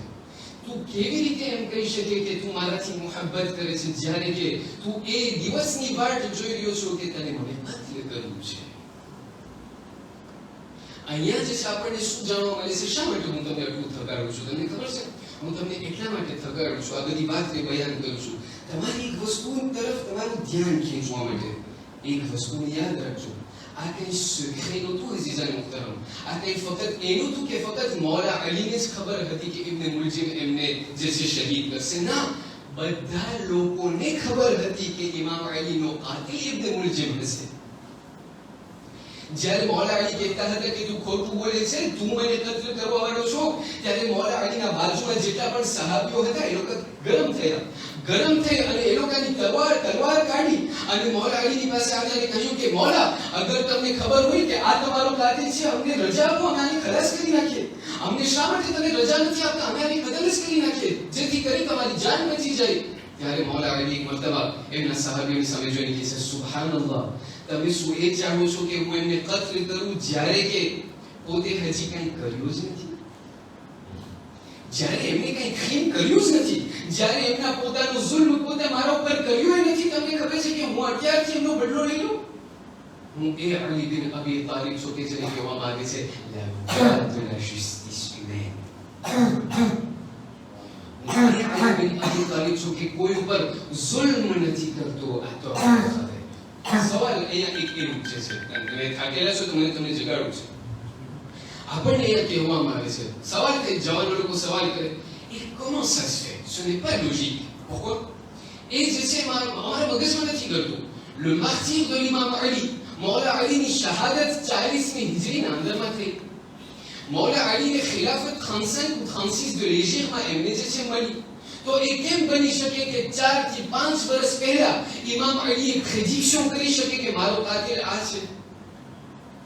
તું કેવી રીતે એમ કહી શકે કે તું મારાથી મોહબ્બત કરે છે, જ્યારે કે તું એ દિવસની વાટ જોઈ રહ્યો છો કે તને મને કત્લ કરવું છે. અહીંયા જે છે આપણને શું જાણવા મળે છે? શા માટે હું તમને આટલું થગાડું છું? તમને ખબર છે, હું તમને એટલા માટે થગાડું છું, આ બધી વાતને બયાન કરું છું, તમારી એક વસ્તુ તરફ તમારું ધ્યાન ખેંચવા માટે. એક વસ્તુ યાદ રાખજો, આ કઈ સેક્રેટ નહોતું અઝીઝાન મુહતરમ, આ કઈ ફક્ત એનું હતું કે ફક્ત મૌલા અલીને જ ખબર હતી કે ઇબ્ન મુલજિમ એમને જે છે શહીદ કરશે. ના, બધા લોકોને ખબર હતી કે ઇમામ અલીનો કાતિલ ઇબ્ન મુલજિમ હશે. જ્યારે મૌલા અલી કહેતા હતા કે તું ખોટું બોલે છે, તું મને કત્લ કરવા વાળો છો, ત્યારે મૌલા અલીના બાજુમાં જેટલા પણ સહાબીઓ હતા એ લોકો ગરમ થઈ અને એ લોકોની તલવાર કાઢી અને મૌલા અલીની પાસે આવ્યા અને કહ્યું કે મૌલા, અગર તમને ખબર હોય કે આ તમારો કાતિલ છે, અમને રજા આપો, અમે આને ખલાસ કરી નાખીએ. અમને શા માટે તમે રજા નથી આપતા? અમે આને કતલ જ કરી નાખીએ, જેથી કરી તમારી જાન બચી જાય. ત્યારે મૌલા અલી એક મરતબા એમના સહાબીઓની સામે જોઈને કહે છે, સુબહાનલ્લાહ, તમે શું એ ચાહો છો કે હું એમને કત્લ કરું, જ્યારે કે પોતે હજી કંઈ કર્યું જ નથી, જ્યારે એમને કંઈ ખીમ કર્યું જ નથી, જ્યારે એમના પોતાનું જુલ્મ પોતે મારા ઉપર કર્યું નથી. તમને ખબર છે કે હું અત્યારથી એમનો બદલો લઈ લઉં? હું એ અલી બિન અબી તાલિબ છું કે જેને કહેવામાં આવે છે la justice humaine. અલી બિન અબી તાલિબ છું કે કોઈ ઉપર જુલ્મ નથી કરતો. આ તો સવાલ અહીંયા એક એ પૂછે છે, તમે થાકેલા છો તો મને તમને જગાડું છે. આપણને અહીંયા કહેવામાં આવે છે, સવાલ કઈ જવાનો લોકો સવાલ કરે, એ comment ça se fait? Ce n'est pas logique. Pourquoi? એ જે છે અમારા મગજમાં નથી કરતું. Le martyr de l'imam Ali, મૌલા અલીની શહાદત 40મી હિજરીના અંદરમાં થઈ. મૌલા અલીને ખિલાફત 35 ou 36 de l'Hégire એમને જે છે મળી. તો એ કેમ બની શકે કે 4 થી 5 વર્ષ પહેલા ઇમામ અલી એક પ્રેડિક્શન કરી શકે કે મારો કાતિલ આ છે?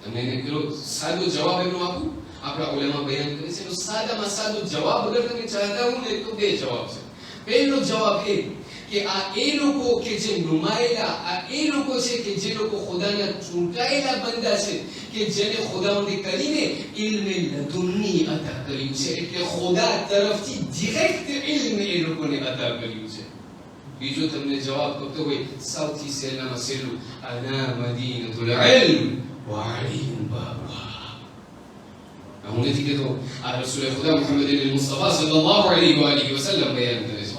તમને એને પેલો સાદો જવાબ એનો આપું, આપણા ઉલેમા બયાન કરે છે, તો સાદામાં સાદો જવાબ અગર તમે ચાહતા હો ને તો બે જવાબ છે. પહેલો જવાબ એ કે આ એ લોકો કે જે નુમાયેલા, આ એ લોકો છે કે જે લોકો ખુદાના ચૂંટાયેલા બંદા છે, કે જેને ખુદાવંદે કરીને ઇલ્મે લદુન્ની અતા કર્યું છે, એટલે ખુદા તરફથી ડિરેક્ટ ઇલ્મ એ લોકોને અતા કર્યું છે. બીજો તમને જવાબ કરતો હોય સૌથી સહેલામાં સહેલું, અના મદીનતુલ ઇલ્મ wa alayhim babuha. હું નથી કહેતો, આ રસૂલ ખુદા મુહમ્મદ મુસ્તફા સલ્લલ્લાહુ અલૈહિ વ આલિહી વસલ્લમ બયાન કરે છે.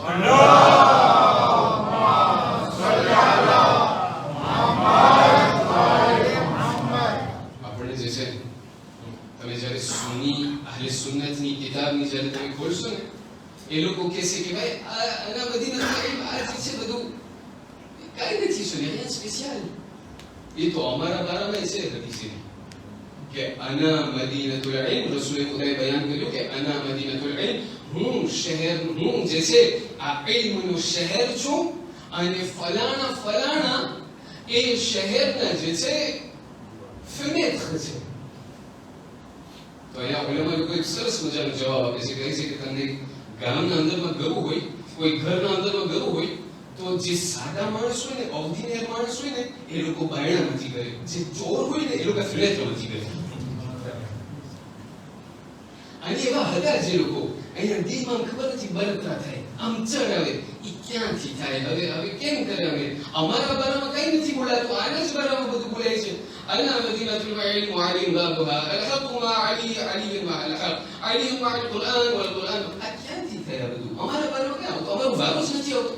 આપણે જે છે, તમે જ્યારે સુન્ની અહલે સુન્નતની કિતાબની જ્યારે તમે ખોલશો ને, એ લોકો કહેશે કે ભાઈ આના મદીનતુલ ઇલ્મ આ જે છે બધું કાંઈ નથી, શું rien સ્પેશિયલ. ये तो हमारा बारा में ऐसे हदीस है कि अना मदीनतुल इल्म, रसूल खुदा बयान કર્યું કે अना मदीनतुल इल्म, હું શહેર, હું જैसे આ ઇલ્મનું શહેર છું અને ફલાણા એ શહેરના જે છે ફનેત્ર છે. તો અહીંયા ઉલેમા લોકો એક સરસ મજાનો જવાબ આપે છે, કહે છે કે તમને ગામના અંદરમાં ગરું હોય, કોઈ ઘરના અંદરમાં ગરું હોય, તો જે સાદા માણસ હોય ને, ઓર્ડિનરી માણસ હોય ને, એ લોકો બાયણા નથી કરે. જે ચોર હોય ને, એ લોકો ફિલેત્ર નથી કરે. અને એવા હતા જે લોકો, અહીંયા દિલમાં ખબર નથી બળતરા થાય, આમ ચડ આવે, એ ક્યાંથી થાય? હવે કેમ કરે? અમે અમારા બારામાં કઈ નથી બોલાતું, આના જ બારામાં બધું બોલાય છે. અના મદીનતુલ ઇલ્મ wa alim babuha al-haqq ma ali ma al-haqq ali ma al-Quran wal-Quran. આ ક્યાંથી થાય બધું? અમારા બારામાં ક્યાં આવતું? અમારો વારો જ નથી આવતો.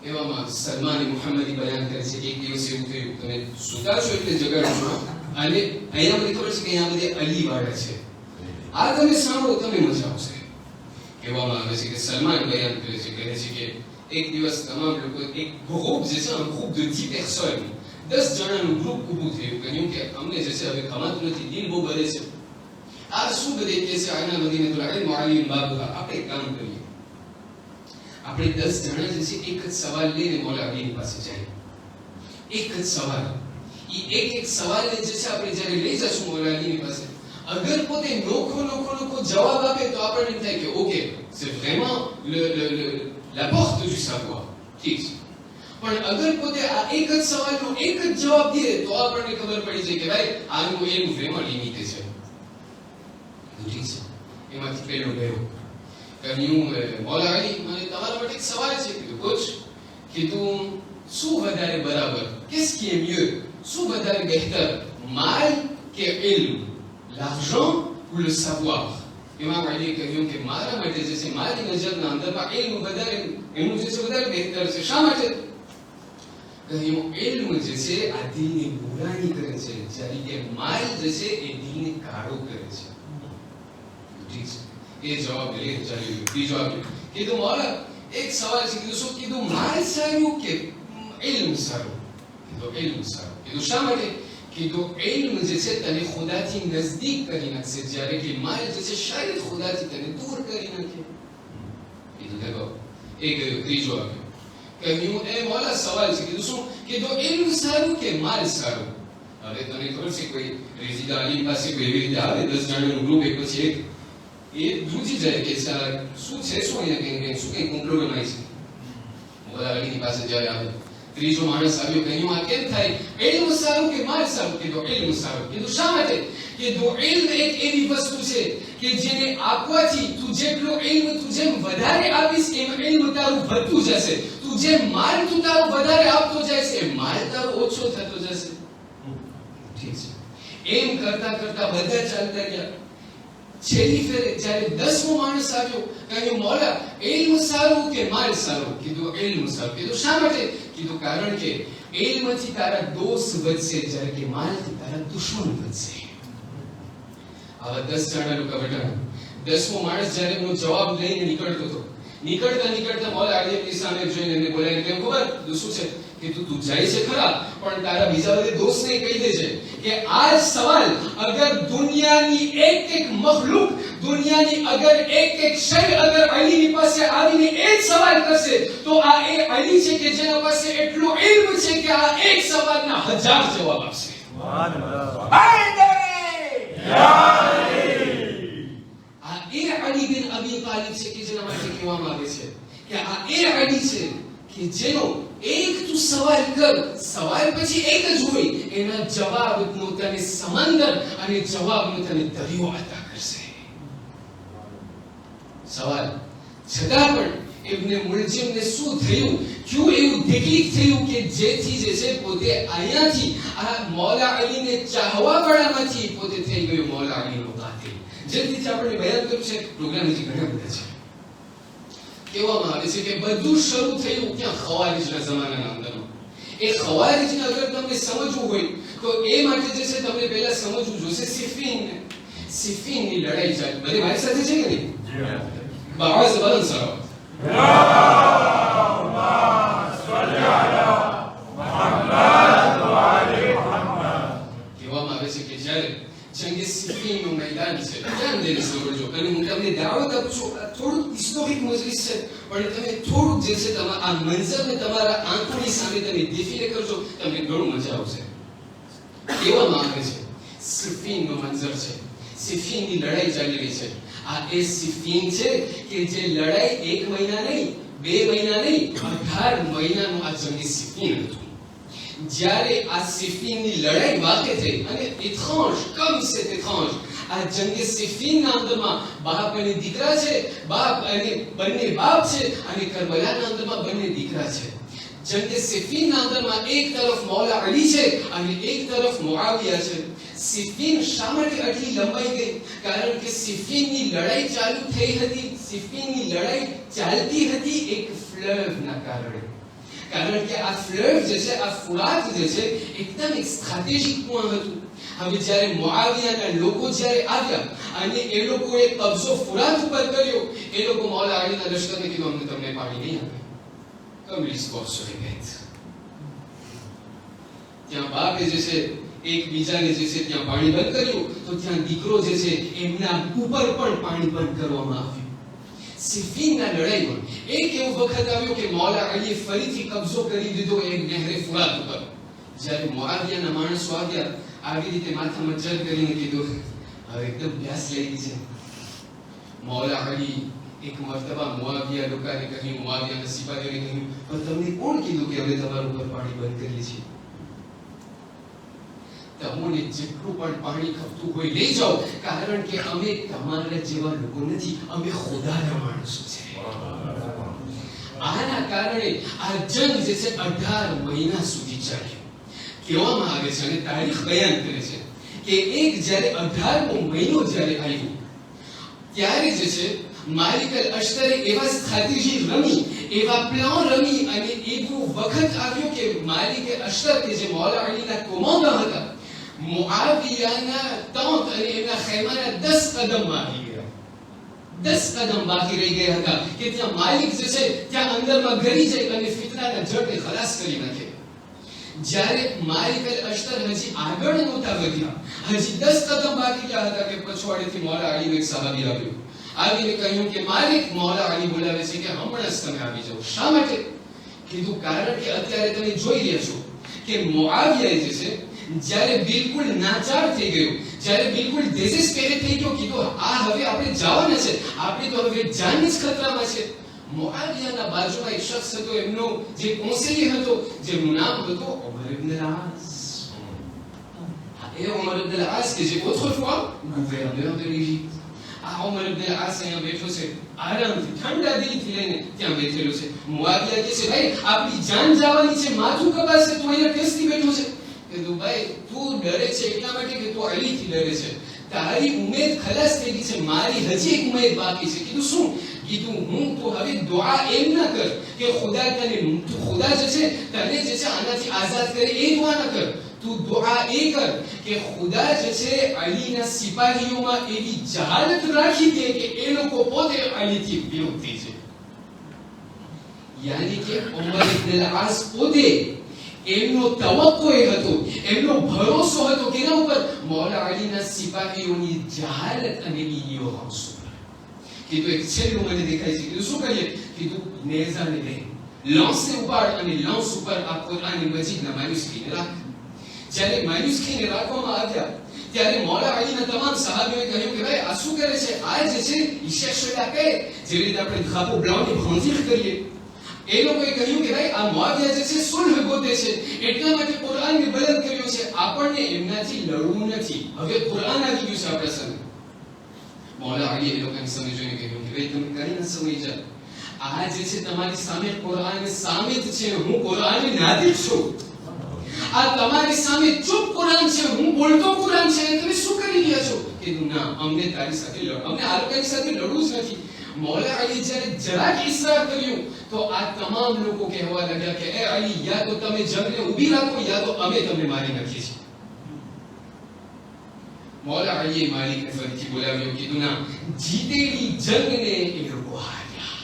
એવામાં સલમાન મુહમ્મદી બયાન કરે છે કે એક દિવસ એવું થયું, તમે સુતા છો એટલે જગાડો છો, અને અહીંયા મને ખબર છે કે અહીંયા બધે અલી વાળા છે, આ તમે સાંભળો, તમે મજા આવશે. કહેવામાં આવે છે કે સલમાન બયાન કરે છે, કહે છે કે એક દિવસ તમામ લોકો, એક ગ્રુપ જે છે, un groupe de 10 personnes, 10 જણાનું ગ્રુપ ઊભું થયું, કહ્યું કે અમને જે છે હવે ખમાતું નથી, દિલ બહુ બળે છે, આ શું બધે કે છે, આના મદીનતુલ ઇલ્મ આલિમ બાબુહા, આપણે એક કામ કરીએ, આપણે 10 જણા જે છે એક જ સવાલ લઈને મૌલા અલીની પાસે જાય, એક જ સવાલ, એક સવાલને જે છે આપણે જ્યારે લઈ જશું મૌલા અલીની પાસે, અગર પોતે નોખો જવાબ આપે તો આપણને એમ થાય કે okay, c'est vraiment la porte du savoir, ઠીક છે. પણ અગર પોતે આ એક જ સવાલનો એક જ જવાબ દે તો આપણને ખબર પડી જાય કે ભાઈ આનું એનું vraiment લિમિટ છે. ઠીક છે. એમાંથી પહેલો ગયો, કહ્યું મૌલા અલી, મને તમારા માટે એક સવાલ છે. કીધું પૂછ. કીધું શું વધારે બરાબર, qu'est-ce qui est mieux, શું વધારે બહેતર, માલ કે ઇલ્મ, l'argent ou le savoir? ઇમામ અલીએ કહ્યું કે મારા માટે જે છે મારી નજરના અંદરમાં ઇલ્મ વધારે, એનું જે છે વધારે બહેતર છે. શા માટે? કહ્યું ઇલ્મ જે છે આ દિલની બુરાઈ કરે છે, જ્યારે કે માલ જે છે એ દિલને કાળો કરે છે. ઠીક છે, એ જવાબ લે ચાલ્યો. બીજો આપ્યો, કીધું મૌલા એક સવાલ છે. કીધું શું? કીધું માલ સારું કે ઇલ્મ સારું? કીધું ઇલ્મ સારું. કીધું શા માટે? કીધું ઇલ્મ જે છે તને ખુદાથી નજદીક કરી નાખશે, જ્યારે કે માલ જે છે શાયદ ખુદાથી તને દૂર કરી નાખે. કીધું દેખો, એ ગયો. ત્રીજો આવ્યો, કહ્યું એ મૌલા સવાલ છે. કીધું શું? કીધું ઇલ્મ સારું કે માલ સારું? હવે તને ખબર છે કોઈ રેઝિદા અલી પાસે કોઈ એવી રીતે આવે 10 જણાનું ગ્રુપ, એક પછી એક, એ ધ્રુજી જાય કે શું છે, શું અહીંયા કંઈ શું કંઈ કોમ્પ્લોટ બનાવી છે. મૌલા અલીની પાસે જ્યારે આવે, ત્રીજો માણસ આવ્યો, કહ્યું આ કેમ થાય, ઇલ્મ સારું કે માલ સારું? કીધું ઇલ્મ સારું. કીધું શા માટે? કીધું ઇલ્મ એક એવી વસ્તુ છે કે જેને આપવાથી તું જેટલો ઇલ્મ તું જેમ વધારે આપીશ એમ ઇલ્મ તારું વધતું જશે, તું જેમ માલ તું તારું વધારે આપતો જશે એમ માલ તારો ઓછો થતો જશે. ઠીક છે. એમ કરતા કરતા બધા ચાલતા ગયા. છેલ્લી ફેરે જ્યારે 10મો માણસ આવ્યો, કહ્યું મૌલા ઇલ્મ સારું કે માલ સારું? કીધું ઇલ્મ સારું. કીધું શા માટે? કીધું કારણ કે ઇલ્મથી તારા દોસ્ત વધશે, જ્યારે કે માલથી તારા દુશ્મન વધશે. આવા 10 જણા લોકો બેઠા. 10મો માણસ જ્યારે એનો જવાબ લઈને નીકળતો હતો, નીકળતા મૌલા અલીની સામે જોઈને એને બોલાવીને કેમ ખબર શું છે? કીધું તું જાય છે ખરા, પણ તારા બીજા બધા દોસ્તને કહી દેજે કે આ સવાલ અગર દુનિયાની એક મખલુક, દુનિયાની અગર એક શય અગર અલીની પાસે આવીને એક સવાલ કરશે તો આ એ અલી છે કે જેના પાસે એટલો ઇલ્મ છે કે આ એક સવાલના 1000 જવાબ આપશે. આ એ અલી બિન અબી તાલિબ છે કે જેના માટે કહેવામાં આવે છે કે આ એ અલી છે કે જેનો એક તું સવાલ કર, સવાલ પછી એક જ હોય, એના જવાબનો તને સમંદર અને જવાબનો તને દરિયો અતા કરશે. સવાલ છતાં પણ ઇબ્ને મુલજિમને શું થયું, ક્યું એવું તકલીફ થયું કે જેથી જે છે પોતે અહીંયાથી આ મૌલા અલીને ચાહવા વાળામાંથી પોતે થઈ ગયો મૌલા અલીનો કાતિલ. જેથી આપણે બયાન કર્યું છે, પ્રોગ્રામ હજી ઘણા બધા છે. કહેવામાં આવે છે કે બધું શરૂ થયું ત્યાં ખવારીજના જમાનાના અંદરમાં. એ ખવારીજને અગર તમને સમજવું હોય તો એ માટે જે છે તમને પહેલા સમજવું જોશે સિફીનની લડાઈ ચાલી. બધી મારી સાથે છે કે નહીં? બાવા જબરન સલાવત. કહેવામાં આવે છે કે જ્યારે જંગે સિફીનનું મેદાન છે, ધ્યાન દઈને સાંભળજો, અને હું તમને દાવત આપું છું, થોડુંક હિસ્ટોરિક મજલિસ છે, પણ તમે થોડુંક જે છે આ મંઝરને તમારા આંખોની સામે તમે દેખીને કરજો, તમને ઘણું મજા આવશે. કહેવામાં આવે છે સિફીનનો મંઝર છે, સિફીનની લડાઈ ચાલી રહી છે. આ એ સિફીન છે કે જે લડાઈ 1 મહિના નહીં, 2 મહિના નહીં, 18 મહિનાનું આ જંગે સિફીન હતું. જ્યારે આ સિફીનની લડાઈ વાકે થઈ અને étrange comme c'est étrange, આ જંગે સિફીનના અંદરમાં બાપ અને દીકરા છે, બાપ અને બંને બાપ છે, અને કરબલાના અંદરમાં બંને દીકરા છે. જંગે સિફીનના અંદરમાં એક તરફ મૌલા અલી છે અને એક તરફ મુઆવિયા છે. સિફીન શા માટે આટલી લંબાઈ ગઈ? કારણ કે સિફીનની લડાઈ ચાલુ થઈ હતી, સિફીનની લડાઈ ચાલતી હતી એક ફ્લવના કારણે. કારણ કે આ ફ્લડ જે છે, આ ફુરાત જે છે, એકદમ એક સ્ટ્રેટેજિક પોઈન્ટ હતું. હવે જ્યારે મુઆવિયાના લોકો જ્યારે આવ્યા અને એ લોકોએ કબજો ફુરાત ઉપર કર્યો, એ લોકો મૌલા અલીના લશ્કરને કીધું અમને તમને પાણી નહીં આપે. કમ રિસ્પોન્સ હોય ગઈ. ત્યાં બાપે જે છે એક બીજાને જે છે ત્યાં પાણી બંધ કર્યું, તો ત્યાં દીકરો જે છે એમના ઉપર પણ પાણી બંધ કરવામાં આવ્યું. સિફીનના લડાઈમાં એક એવો વખત આવ્યો કે મૌલા અલીએ ફરીથી કબજો કરી દીધો એક નહેરે ફુરાત ઉપર. જ્યારે મુઆવિયાના માણસો આવ્યા, આવી રીતે માથામાં જગ કરીને કીધું હવે એકદમ પ્યાસ લાગી છે. મૌલા અલી એક મર્તબા મુઆવિયા લોકોને કહ્યું, મુઆવિયાના સિપાહીઓને કહ્યું, પણ તમને કોણ કીધું કે હવે તમારા ઉપર પાણી બંધ કરીએ છીએ? તમને જેટલું પણ પાણી ખપતું હોય લઈ જાઓ, કારણ કે અમે તમારા જેવા લોકો નથી, અમે ખુદાના માણસો છે. આના કારણે આ જંગ જે છે 18 મહિના સુધી ચાલ્યો. કહેવામાં આવે છે અને તારીખ બયાન કરે છે કે એક જ્યારે 18મો મહિનો જ્યારે આવ્યો, ત્યારે જે છે માલિક અલ-અશ્તરે એવા સ્ટ્રેટેજી રમી, એવા પ્લાન રમી, અને એવું વખત આવ્યો કે માલિક અશ્તર કે જે મૌલા અલીના કોમાન્ડર હતા, મુઆવિયાના તંત અને એમના ખૈમાના 10 કદમમાં આવી ગયા. 10 કદમ બાકી રહી ગયા હતા કે ત્યાં માલિક જે છે ત્યાં અંદરમાં ગરી જાય અને ફિતનાના જડને ખલાસ કરી નાખે. જ્યારે માલિક અલ-અશ્તર હજી આગળ નહોતા વધ્યા, હજી 10 કદમ બાકી રહ્યા હતા કે પછવાડેથી મૌલા અલીનો એક સહાબી આવ્યો. આવીને કહ્યું કે માલિક, મૌલા અલી બોલાવે છે કે હમણાં જ તમે આવી જાઓ. શા માટે? કીધું કારણ કે અત્યારે તમે જોઈ રહ્યા છો કે મુઆવિયા જે છે જ્યારે બિલકુલ નાચાર થઈ ગયો, જ્યારે બિલકુલ ડેઝેસ્પેરેટ થઈ ગયો, કીધું આ હવે આપણે જવાના છે, આપણે તો હવે જાનની જ ખતરામાં છે. મુઆવિયાના બાજુમાં એક શખ્સ હતો, એમનો જે કોન્સેલી હતો, જેનું નામ હતું ઉમર ઇબ્ન અલ-આસ. એ ઉમર ઇબ્ન અલ-આસ કે જે autrefois gouverneur de l'Égypte. આ ઉમર ઇબ્ન અલ-આસ અહીંયા બેઠો છે, આરામથી ઠંડા દિલથી લઈને ત્યાં બેઠેલો છે. મુઆવિયા કહે છે ભાઈ આપણી જાન જવાની છે, માથું કપાશે, તું અહીંયા ટેસ્ટી બેઠો છે. કીધું ભાઈ તું ડરે છે એટલા માટે કે તું અલીથી ડરે છે, તારી ઉમેદ ખલાસ થઈ ગઈ છે, મારી હજી એક ઉમેદ બાકી છે. કીધું શું? કીધું હું તો હવે દુઆ એમ ના કર કે ખુદા તને, ખુદા જે છે તને જે છે આનાથી આઝાદ કરે, એ દુઆ ના કર. તું દુઆ એ કર કે ખુદા જે છે અલીના સિપાહીઓમાં એવી જહાલત રાખી દે કે એ લોકો પોતે અલીથી વિરુદ્ધ થઈ જાય. યાની કે ઉમર ઇબ્ન અલ-આસ પોતે એમનો તવક્કો એ હતો, એમનો ભરોસો હતો કેના ઉપર? મૌલા અલીના સિપાહીઓની જહાલત અને ઇગ્નોરન્સ ઉપર. કીધું એક છેલ્લું મને દેખાય છે, કીધું શું કરીએ? કીધું નેઝાને લે, લોન્સને ઉપાડ અને લોન્સ ઉપર આ કુરાન મજીદના મેન્યુસ્ક્રિપ્ટ રાખ. જ્યારે મેન્યુસ્ક્રિપ્ટ રાખવામાં આવ્યા ત્યારે મૌલા અલીના તમામ સહાબીઓએ કહ્યું કે ભાઈ આ શું કરે છે? આ જે છે ઈશેશલા કહે, જેવી રીતે આપણે ખાપો બ્લાઉની ભોંજીર કરીએ. એ લોકોએ કહ્યું કે ભાઈ આ મુઆવિયા જે છે સુલહ ગોતે છે, એટલા માટે કુરાનને બલંદ કર્યો છે, આપણને એમનાથી લડવું નથી, હવે કુરાન આવી ગયું છે આપણા સામે. મૌલા અલી એ લોકોની સામે જોઈને કહ્યું કે ભાઈ તમે કઈ ન સમજી જા, આ જે છે તમારી સામે કુરાન સામે જ છે, હું કુરાનની નાદિર છું. આ તમારી સામે ચૂપ કુરાન છે, હું બોલતો કુરાન છે, તમે શું કરી રહ્યા છો? કીધું ના, અમને તારી સાથે અમને આ લોકોની સાથે લડવું જ નથી. મૌલા અલી જ્યારે જરાક ઇસરાર કર્યું તો આ તમામ લોકો કહેવા લાગ્યા કે એ અલી, યા તો તમે જંગને ઊભી રાખો, યા તો અમે તમને મારી નાખીએ છીએ. મૌલા અલીએ માલિકને ફરીથી બોલાવ્યો, કીધું ના, જીતેલી જંગને એ લોકો હાર્યા.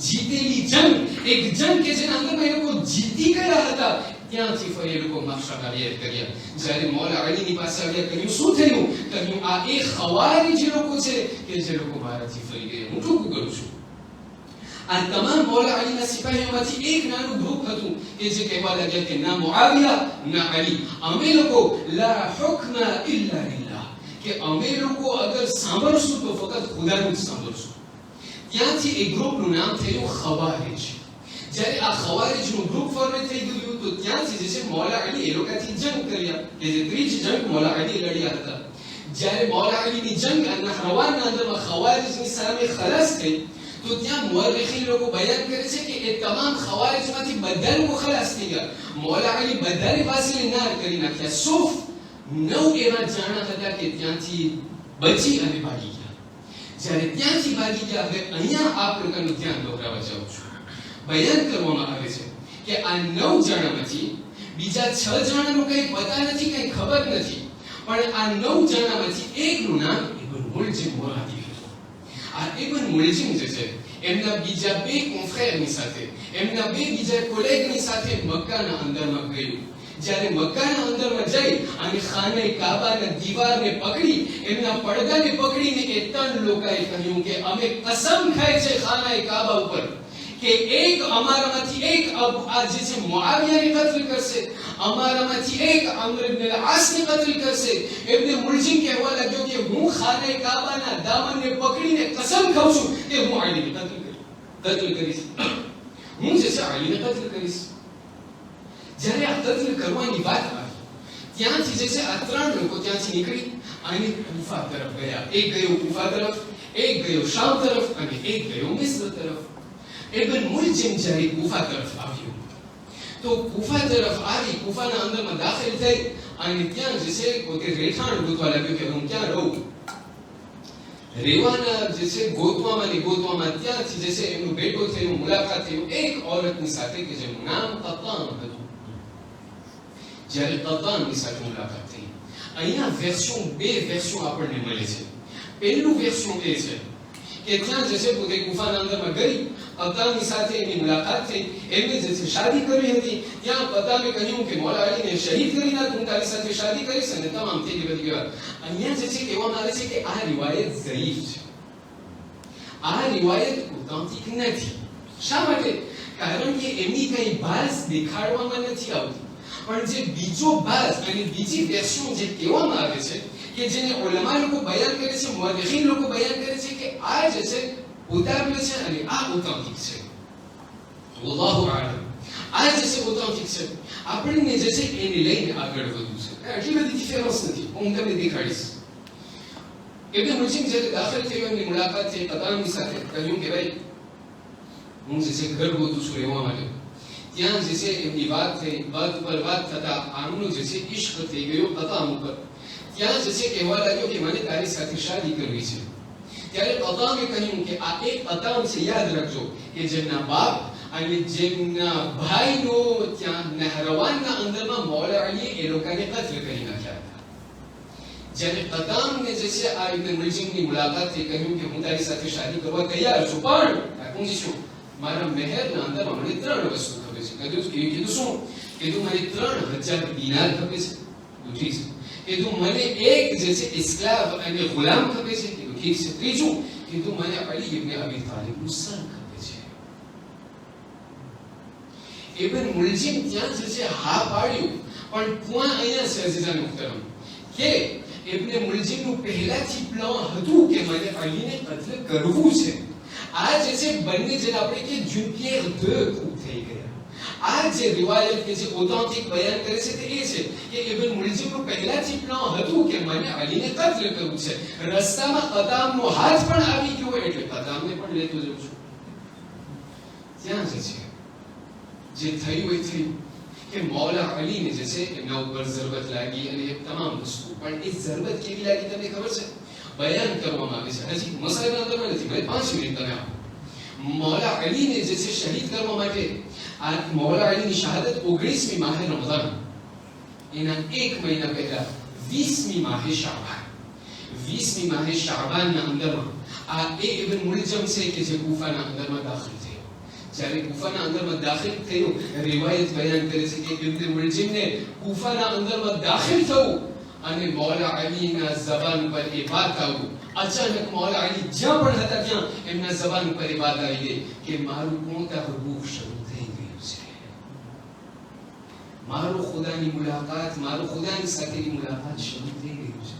જીતેલી જંગ, એક જંગ કે જેના અંદરમાં એ લોકો જીતી ગયા હતા, ત્યાંથી ફરી એ લોકો માફશાહ યાદ કર્યા. જ્યારે મૌલા અલીની પાસે આવ્યા, કહ્યું શું થયું? કહ્યું આ એ ખવારીજ લોકો છે કે જે લોકો મારાથી ફરી ગયા, હું ઠોકું કરું છું. આ તમામ મૌલા અલીના સિપાહીઓમાંથી એક નાનું ગ્રુપ હતું કે જે કહેવા લાગ્યા કે ના મુઆવિયા ના અલી, અમે લોકો લા હુકમા ઇલ્લા લિલ્લાહ, કે અમે લોકો અગર સાંભળશું તો ફક્ત ખુદાનું જ સાંભળશું. ત્યાંથી એક ગ્રુપનું નામ થયું ખવારીજ. જ્યારે આ ખવારીજનું ગ્રુપ ફોર્મ થઈ ગયું તો ત્યાંથી જે છે મૌલા અલી એ લોકોથી જંગ કર્યા, કે જે ત્રીજી જંગ મૌલા અલી લડ્યા હતા. જ્યારે મૌલા અલીની જંગ નહરવાનના અંદરમાં ખવારીજની સામે ખલાસ થઈ તો ત્યાં મુઅર્રિખીન લોકો બયાન કરે છે કે એ તમામ ખવારીજમાંથી બધા લોકો ખલાસ થઈ ગયા. મૌલા અલી બધાની પાસે નાર કરી નાખ્યા, સોફ 9 એવા જાણા હતા કે ત્યાંથી બચી અને ભાગી ગયા. જ્યારે ત્યાંથી ભાગી ગયા, હવે અહીંયા આ પ્રકારનું ધ્યાન દોરાવવા જાઉં છું. બયાન કરવામાં આવે છે કે આ 9 જણામાંથી બીજા 6 જણાનું કંઈ પતા નથી, કંઈ ખબર નથી, પણ આ 9 જણામાંથી એકનું નામ ઇબ્ન મુલજિમ મુરાદી હતું. આ ઇબ્ન મુલજિમ જે છે એમના બીજા 2 કોન્ફ્રેરની સાથે, એમના 2 બીજા કોલેગની સાથે મક્કાના અંદરમાં ગયું. જ્યારે મક્કાના અંદરમાં જઈ અને ખાને કાબાના દીવારને પકડી, એમના પડદાને પકડીને એ 3 લોકોએ કહ્યું કે અમે કસમ ખાય છે ખાને કાબા ઉપર કે એક અમારામાંથી એક આ જે છે મુઆવિયાને કત્લ કરશે, અમારામાંથી એક અમર ઇબ્ન અલ-આસને કત્લ કરશે. ઇબ્ન મુલજિમ કહેવા લાગ્યો કે હું ખાને કાબાના દામનને પકડીને કસમ ખાઉં છું કે હું અલીને કત્લ કરીશ, હું જે છે અલીને કત્લ કરીશ. જ્યારે આ કત્લ કરવાની વાત આવી ત્યાંથી જે છે આ 3 લોકો ત્યાંથી નીકળી અને કૂફા તરફ ગયા. એક ગયો કૂફા તરફ, એક ગયો શામ તરફ અને એક ગયો મિસ્ર તરફ. ઇબ્ન મુલજિમ જ્યારે કૂફા તરફ આવ્યો તો કૂફા તરફ આવી કૂફાના અંદરમાં દાખલ થઈ અને ત્યાં જે છે પોતે રહેઠાણ ગોતવા લાગ્યો કે હું ક્યાં રહું. રેવાના જે છે ગોતવામાં ત્યાંથી જે છે એમનું ભેટો થયો, મુલાકાત થયો એક ઓરતની સાથે કે જેનું નામ કત્તાન હતું. જ્યારે કત્તાનની સાથે મુલાકાત થઈ, અહીંયા બે વેર્સ્યું આપણને મળે છે. પહેલું વેર્સ્યું એ છે કે ત્યાં જે છે પોતે ગુફાના અંદરમાં ગઈ, કત્તાનની સાથે એની મુલાકાત થઈ, એમને જે છે શાદી કરી હતી. ત્યાં કત્તાને કહ્યું કે મૌલા અલીને શહીદ કરી નાખ, હું તારી સાથે શાદી કરીશ અને તમામ થઈ ગઈ બધી વાત. અહીંયા જે છે કહેવામાં આવે છે કે આ રિવાયત ઝઈફ છે, આ રિવાયત ઓથેન્ટિક નથી. શા માટે? કારણ કે એમની કઈ બાઝ દેખાડવામાં નથી આવતી, પણ જે બીજો બાઝ અને બીજી વેર્સ્યું જે કહેવામાં આવે છે કે જેને ઉલમા લોકો બયાન કરે છે, મુઅર્રિખીન લોકો બયાન કરે છે કે આ જે છે ઉતાર્ય છે અને આ ઓથેન્ટિક છે. વલ્લાહુ આલમ. આ જે છે ઓથેન્ટિક છે, આપણને જે છે એને લઈને આગળ વધવું છે. એટલી બધી ડિફરન્સ નથી, હું તમને દેખાડીશ. ઇબ્ન મુલજિમ જ્યારે દાખલ થયો, એમની મુલાકાત થઈ કત્તાનની સાથે, કહ્યું કે ભાઈ હું જે છે ઘર ગોતું છું રહેવા માટે. ત્યાં જે છે એમની વાત થઈ, વાત ઉપર વાત થતા આમનો જે છે ઇશ્ક થઈ ગયો કત્તાન ઉપર. ત્યાં જે છે કહેવા લાગ્યો કે મને તારી સાથે શાદી કરવી છે. ત્યારે કત્તાને કહ્યું કે આ એક કત્તાન છે, યાદ રાખજો કે જેમના બાપ અને જેમના ભાઈનો ત્યાં નહરવાનના અંદરમાં મૌલા અલીએ એ લોકોને કત્લ કરી નાખ્યા હતા. જ્યારે કત્તાનને જે છે આ ઇબ્ન મુલજિમની મુલાકાતથી કહ્યું કે હું તારી સાથે શાદી કરવા તૈયાર છું, પણ પૂછીશું મારા મહેરના અંદરમાં મને 3 વસ્તુ ખપે છે. કીધું શું? કીધું મને 3000 દિનાર ખપે છે. ઠીક છે. કીધું મને એક જે છે ઇસ્લામ અને ગુલામ ખપે છે. કીધું ઠીક છે. ત્રીજું કીધું મને અલી ઇબ્ન અબી તાલિબનું સર ખપે છે. ઇબ્ન મુલજિમ ત્યાં જે છે હા પાડ્યું, પણ પુઆ અહીંયા છે અઝીઝાન મુહતરમ કે ઇબ્ન મુલજિમનું પહેલાથી પ્લાન હતું કે મને અલીને કત્લ કરવું છે. આ જે છે બંને જે આપણે કે જુપિયર 2 coup થઈ ગયા. આ જે રિવાયત કે જે ઓથેન્ટિક બયાન કરે છે તે એ છે કે ઇબ્ન મુલજિમનું પહેલાથી પ્લાન હતું કે મને અલીને કત્લ કરવું છે. રસ્તામાં કત્તાનનો હાથ પણ આવી ગયો એટલે કત્તાનને પણ લેતો જઉં છું. ત્યાં જે છે જે થયું એ થયું કે મૌલા અલીને જે છે એમના ઉપર ઝરબત લાગી અને એ તમામ વસ્તુ. પણ એ ઝરબત કેવી લાગી તમને ખબર છે? બયાન કરવામાં આવે છે. હજી મસાઈલના અંદરમાં નથી, મને 5 મિનિટ તમે આપો. મૌલા અલીને જે છે શહીદ કરવા માટે આ મૌલા અલીની શહાદત 19મી માહે રમઝાન, એના 1 મહિના પહેલા 20મી માહે શાબાન, 20મી માહે શાબાનના અંદરમાં આ એ ઇબ્ન મુલજિમ છે કે જે કૂફાના અંદરમાં દાખલ થયો. જ્યારે કૂફાના અંદરમાં દાખલ થયો, રિવાયત બયાન કરે છે કે ઇબ્ન મુલજિમને કૂફાના અંદરમાં દાખલ થવું અને મૌલા અલીના ઝબાન ઉપર એ વાત આવવું. અચાનક મૌલા અલી જ્યાં પણ હતા ત્યાં એમના ઝબાન ઉપર એ વાત આવી ગઈ કે મારું પોતા રૂહ શરૂ થઈ ગયું છે, મારું ખુદાની મુલાકાત, મારું ખુદાની સાથેની મુલાકાત શરૂ થઈ ગયું છે.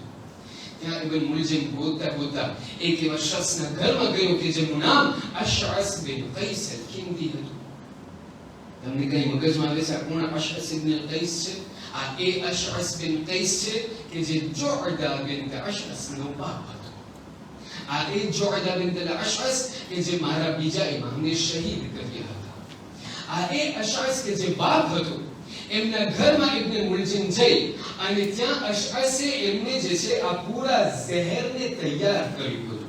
ત્યાં ઇબ્ન મુલજિમ બોલતા એક એવા શખ્સના ઘરમાં ગયો કે જેનું નામ અશઅસ બિન કૈસ અલ-કિંદી હતું. તમને કઈ મગજમાં આવે છે કોણ અશઅસ બિન કૈસ છે? આ એ અશઅસ બિન કૈસ છે કે જે જોઅદા બિન્ટ અશઅસનો બાપ હતો. આ એ જોઅદા બિન્ટ અશઅસ કે જે મારા બીજા ઇમામને શહીદ કર્યા હતા. આ એ અશઅસ કે જે બાપ હતો, એમના ઘરમાં ઇબ્ન મુલજિમ જઈ અને ત્યાં અશઅસે એમને જે છે આ પૂરા ઝહેરને તૈયાર કર્યું હતું.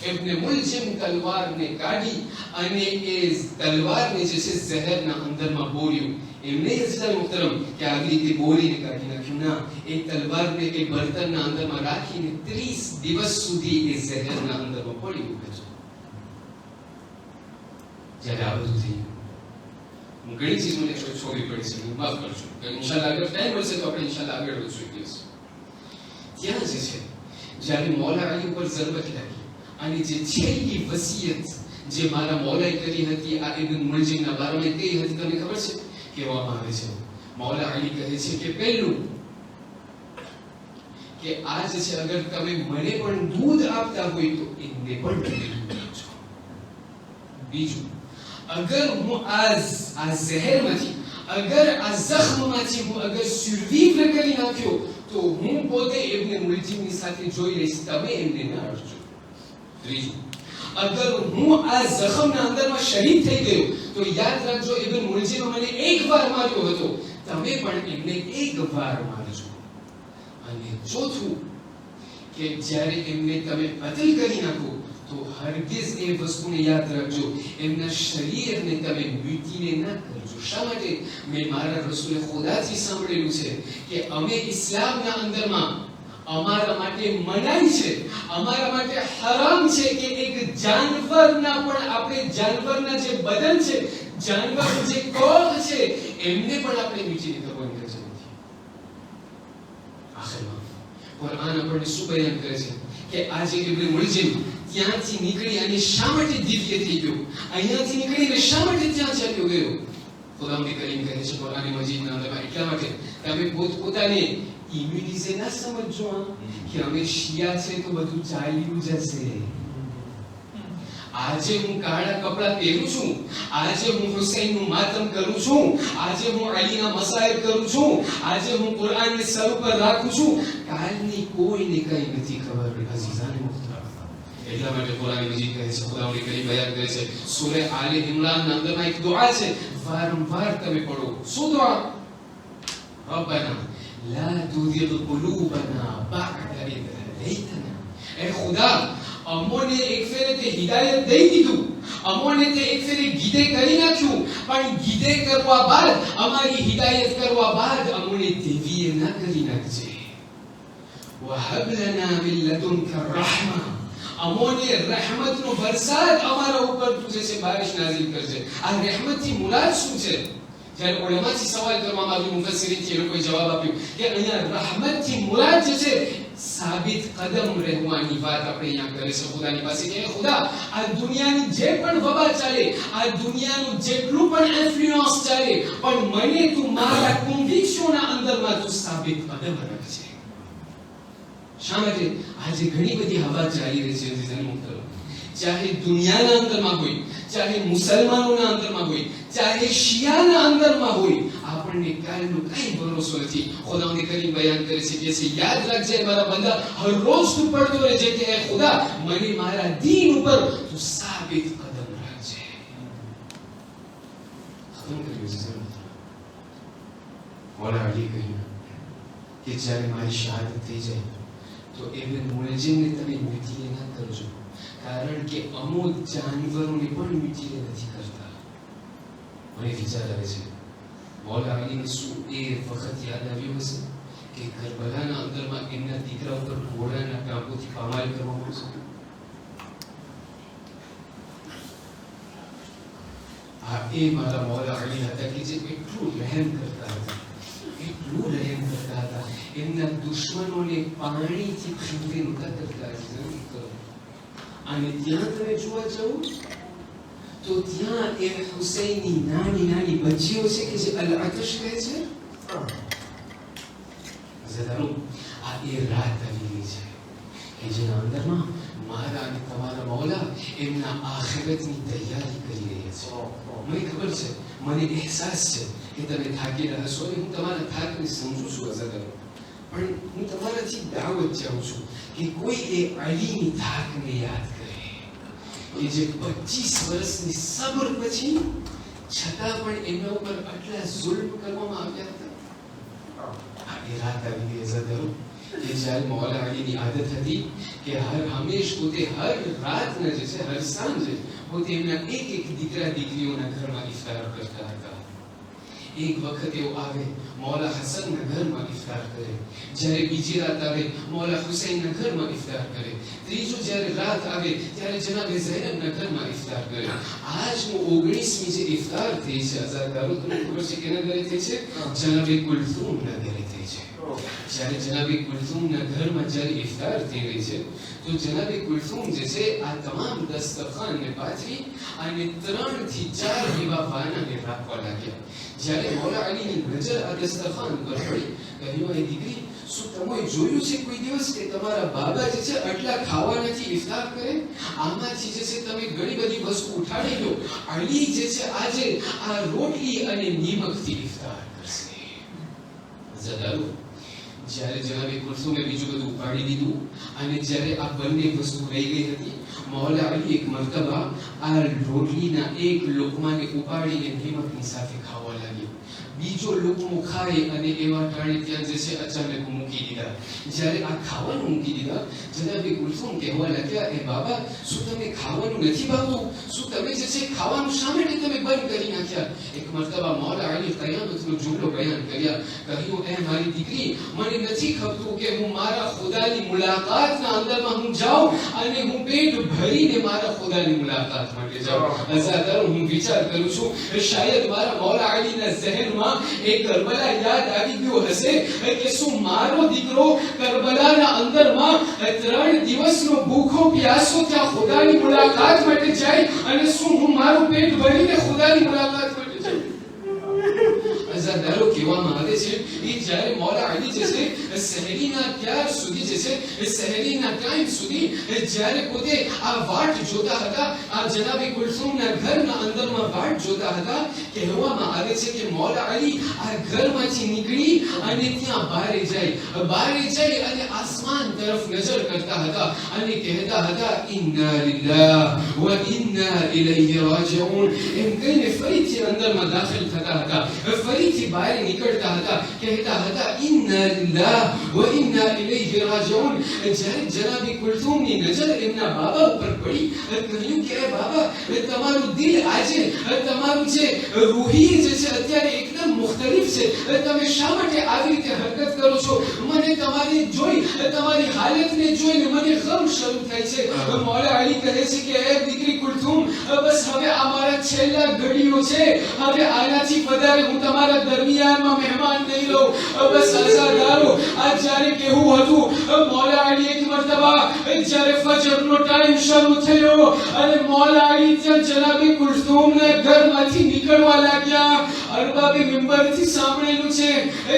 ઇબ્ન મુલજિમ તલવારને કાઢી અને એ તલવારને જે છે ઝહેરના અંદરમાં બોર્યું. એમને અઝીઝાન મુહતરમ કે આવી રીતે બોરીને કાઢી નાખ્યું, ના, એ તલવારને એ બર્તનના અંદરમાં રાખીને 30 દિવસ સુધી એ ઝહેરના અંદરમાં પડ્યું હતું. જ્યારે આ બધું થયું, ઘણી ચીજ મને છોડવી પડી છે, માફ કરજો, ઇન્શાલ્લાહ આગળ ટાઈમ મળશે તો આપણે ઇન્શાલ્લાહ આગળ વધશું. ત્યાં જે છે જ્યારે મૌલા અલી ઉપર ઝરબત લાગી અને જે છેલ્લી વસિયત જે મારા મૌલાએ કરી હતી આ ઇબ્ન મુલજિમના બારામાં કઈ હતી તમને ખબર છે? કહેવામાં આવે છે મૌલા અલી કહે છે કે પહેલું કે આ જે છે અગર તમે મને પણ દૂધ આપતા હોય તો એને પણ દૂધ આપજો. બીજું, અગર હું આ ઝહેરમાંથી અગર આ જખ્મમાંથી હું અગર સુરવીવ કરી નાખ્યો તો હું પોતે ઇબ્ન મુલજિમની સાથે જોઈ લઈશ, તમે એમને ના અડજો. ત્રીજું, અગર હું આ જખમના અંદરમાં શહીદ થઈ ગયો તો યાદ રાખજો ઇબ્ન મુલજિમે મને એકવાર માર્યો હતો, તમે પણ એમને એકવાર મારજો. અને ચોથું કે જ્યારે એમને તમે કતલ કરી નાખો તો હરગિઝ એ વસ્તુને યાદ રાખજો, એમના શરીરને તમે મીટીને ના કરજો. શા માટે? મેં મારા રસૂલે ખુદાથી સાંભળેલું છે કે અમે ઇસ્લામના અંદરમાં અમારા માટે મનાઈ છે, અમારા માટે હરામ છે કે એક જાનવરના પણ આપણે જાનવરના જે બદન છે, જાનવરનો જે કોગ છે એમને પણ આપણે મીટીને કરવાની જરૂર નથી. આખિરમાં કુરાન આપણને શું બયાન કરે છે કે આજે ઇબ્ન મુલજિમ ત્યાંથી નીકળી અને શા માટે દિવ્ય થઈ ગયો, અહીંયાથી નીકળીને શા માટે ત્યાં ચાલ્યો ગયો? ખુદાવંદ કરીમ કહે છે કુરાન મજીદના અંદરમાં એટલા માટે તમે પોતાને ઇમ્યુનિઝે ના સમજો કે અમે શિયા છે તો બધું ચાલ્યું જશે. આજે હું કાળા કપડા પહેરું છું, આજે હું હુસૈનનું માતમ કરું છું, આજે હું અલીના મસાયર કરું છું, આજે હું કુરાનને સર ઉપર રાખું છું, કાલની કોઈને કઈ નથી ખબર. અઝીઝાને એટલા માટે કુરાન મજીદ કહે છે, ખુદાવંદ કરીમ બયાન કરે છે સૂરે આલે ઇમરાનના અંદરમાં એક દુઆ છે, વારંવાર તમે પઢો. શું દુઆ? રબ્બના લા તુઝિગ કુલૂબના બઅદ ઇઝ હદૈતના. એ ખુદા, અમોને એક ફેરે તે હિદાયત દઈ દીધું, અમોને તે એક ફેરે ગીધે કરી નાખ્યું, પણ ગીધે કરવા બાદ અમારી હિદાયત કરવા બાદ અમોને દેવીએ ના કરી નાખજે. વહબ લના મિન લદુનકા રહમા, અમોને રહેમતનો વરસાદ અમારા ઉપર તું જે છે બારિશ નાઝિલ કરજે. આ રહેમતથી મુરાદ શું છે? જ્યારે ઉલમાથી સવાલ કરવામાં આવ્યો, મુફસ્સિરીનથી એ લોકોએ જવાબ આપ્યો કે અહીંયા રહેમતથી મુરાદ જે છે સાબિત કદમ રહેવાની વાત આપણે અહીંયા કરે છે ખુદાની પાસે કે ખુદા, આ દુનિયાની જે પણ વબા ચાલે, આ દુનિયાનું જેટલું પણ ઇન્ફ્લુઅન્સ ચાલે, પણ મને તું મારા કન્વિક્શનના અંદરમાં તું સાબિત કદમ રાખજે. શા માટે? આજે ઘણી બધી હવા ચાલી રહી છે અઝીઝાન મુહતરમ, ચાહે દુનિયાના અંદરમાં હોય, ચાહે મુસલમાનોના અંદરમાં હોય, ચાહે શિયાના અંદરમાં હોય, આપણને કાલનો કઈ ભરોસો નથી. ખુદાવંદ કરીમ બયાન કરે છે કે યાદ રાખજે મારા બંદા, હર રોજ તું પડતો રહેજે કે હે ખુદા, મને મારા દીન ઉપર તું સાબિત કદમ રાખજે. ખતમ કર્યું અઝીઝાન મુહતરમ. મૌલા અલી કહ્યું કે જ્યારે મારી શહાદત થઈ જાય તો ઇબ્ન મુલજિમને તમે મીઠીને ના કરજો, કારણ કે અમુક જાનવરોને પણ મીઠીને નથી કરતા. મને વિચાર આવે છે મૌલા અલીને શું એ વખત યાદ આવ્યું હશે કે કરબલાના અંદરમાં એમના દીકરા ઉપર ઘોડાના ટાંકોથી પામાલ કરવામાં આવશે. આ એ મારા મૌલા અલી હતા કે જે એટલું રહેમ કરતા હતા, એટલું રહેમ કરતા હતા, એમના દુશ્મનોને પાણીથી ખીંચી નહોતા કરતા. અને ત્યાં તમે જોવા જાઓ તો ત્યાં એ હુસૈનની નાની નાની બચ્ચીઓ છે કે જે અલ આતશ કહે છે. ઝદારો, આ એ રાત આવી ગઈ છે કે જેના અંદરમાં મારા અને તમારા મૌલા એમના આખિરતની તૈયારી કરી રહ્યા છે. મને ખબર છે, મને અહેસાસ છે કે તમે થાકેલા હશો અને હું તમારા થાકને સમજુ છું ઝદારો, પણ હું તમારાથી દાવત ચાહું છું કે કોઈ એ અલીની થાકને યાદ કરે કે જે 25 વર્ષની સબર પછી છતાં પણ એમના ઉપર આટલા જુલ્મ કરવામાં આવ્યા હતા. આ એ રાત આવી ગઈ ઝદારો કે જ્યારે મૌલા અલીની આદત હતી કે હંમેશ પોતે હર રાતના જે છે હર સાંજે પોતે એમના એક દીકરા દીકરીઓના ઘરમાં ઇફતાર કરતા હતા. એક વખત એવો આવે મૌલા હસનના ઘરમાં ઇફતાર કરે, જ્યારે બીજી રાત આવે મૌલા હુસૈનના ઘરમાં ઇફતાર કરે, ત્રીજો જ્યારે રાત આવે ત્યારે જનાબે ઝૈનબના ઘરમાં ઇફતાર કરે. આજનું 19મી જે ઇફતાર થઈ છે અઝાદારો, તમને ખબર છે કેના ઘરે થઈ છે? જનાબે કુલથુમના ઘરે થઈ છે. જ્યારે જનાબે કુલથુમના ઘરમાં જ્યારે ઇફતાર થઈ રહી છે તો જનાબે કુલથુમ જે છે આ તમામ દસ્તરખાનને પાથરી અને 3 થી 4 એવા વાનાને રાખવા લાગ્યા. જ્યારે મૌલા અલીની નજર આ દસ્તરખાન પર પડી, કહ્યું, એ દીકરી, શું તમે જોયું છે કોઈ દિવસ કે તમારા બાબા જે છે આટલા ખાવાનાથી ઇફતાર કરે? આમાંથી જે છે તમે ઘણી બધી વસ્તુ ઉઠાડી લો, અલી જે છે આજે આ રોટલી અને નિમકથી ઇફતાર કરશે. ઝદારો, જ્યારે જનાબે કુલથુમે બીજું બધું ઉપાડી દીધું અને જ્યારે આ બંને વસ્તુ રહી ગઈ હતી, મૌલા અલી એક મરતબા આ રોટલીના એક લોકમાને ઉપાડીને નિમકની સાથે ખાવા લાગ્યો. બીજો લોકમો ખાય અને એવા ટાણે ત્યાં જે છે અચાનક મૂકી દીધા. જ્યારે આ ખાવાનું મૂકી દીધા, જનાબે કુલથુમ કહેવા લાગ્યા, એ બાબા, શું તમે ખાવાનું નથી ભાવતું? શું તમે જે છે ખાવાનું શા માટે તમે બંધ કરી નાખ્યા? એક મરતબા મૌલા અલી કયામતનો જુમલો બયાન કર્યા, કહ્યું, એ મારી દીકરી, મને નથી ખબતું કે હું મારા ખુદાની મુલાકાતના અંદરમાં હું જાઉં અને હું પેટ ભરીને મારા ખુદાની મુલાકાત માટે જાઉં. અઝાદારો, હું વિચાર કરું છું કે શાયદ મારા મૌલા અલીના ઝહેનમાં એક કરબલા યાદ આવી ગયો હશે કે શું મારો દીકરો કરબલાના અંદરમાં 3 દિવસનો ભૂખો પ્યાસો ત્યાં ખુદાની મુલાકાત માટે જાય અને શું હું મારું પેટ ભરીને ખુદાની મુલાકાત માટે જાઉં? અઝાદારો, કહેવામાં આવે છે કે જ્યારે મૌલા અલી જે છે સહેરીના ત્યાર સુધી જે છે સહેરીના ટાઈમ સુધી જ્યારે પોતે આ વાટ જોતા હતા, આ જનાબે કુલથુમના ઘરના અંદરમાં વાટ જોતા હતા, કહેવામાં આવે છે કે મૌલા અલી આ ઘરમાંથી નીકળી અને ત્યાં બહારે જાય અને આસમાન તરફ નજર કરતા હતા અને કહેતા હતા, ઇન્ના લિલ્લાહ વ ઇન્ના ઇલૈહિ રાજિઉન. એમ કહીને ફરીથી અંદરમાં દાખલ થતા હતા, ફરીથી બહાર નીકળતા હતા, કહેતા હતા, ઇન્ના લિલ્લાહ વ ઇન્ના ઇલૈહિ રાજિઉન. જ્યારે જનાબે કુલથુમની નજર એમના બાબા ઉપર પડી, કહ્યું કે એ બાબા, તમારું દિલ આજે તમારું જે રૂહી જે છે અત્યારે એકદમ મુખ્તલિફ છે, તમે શા માટે આવી રીતે હરકત કરો છો? મને તમારી જોઈ, તમારી હાલતને જોઈને મને ગમ શરૂ થાય છે. મૌલા અલી કહે છે કે એ દીકરી કુલથુમ, બસ હવે આ મારા છેલ્લા ઘડીઓ છે, હવે આનાથી વધારે હું તમારા દરમિયાનમાં મહેમાન નહીં લઉં. બસ અઝાદારો, આ જ્યારે કેવું હતું, મૌલા અલી એક મરતબા જ્યારે ફજરનો ટાઈમ શરૂ થયો અને મૌલા અલી ત્યાં જનાબે કુલથુમના ઘરમાંથી નીકળવા લાગ્યા. અરબાબે મિંબરથી સાંભળેલું છે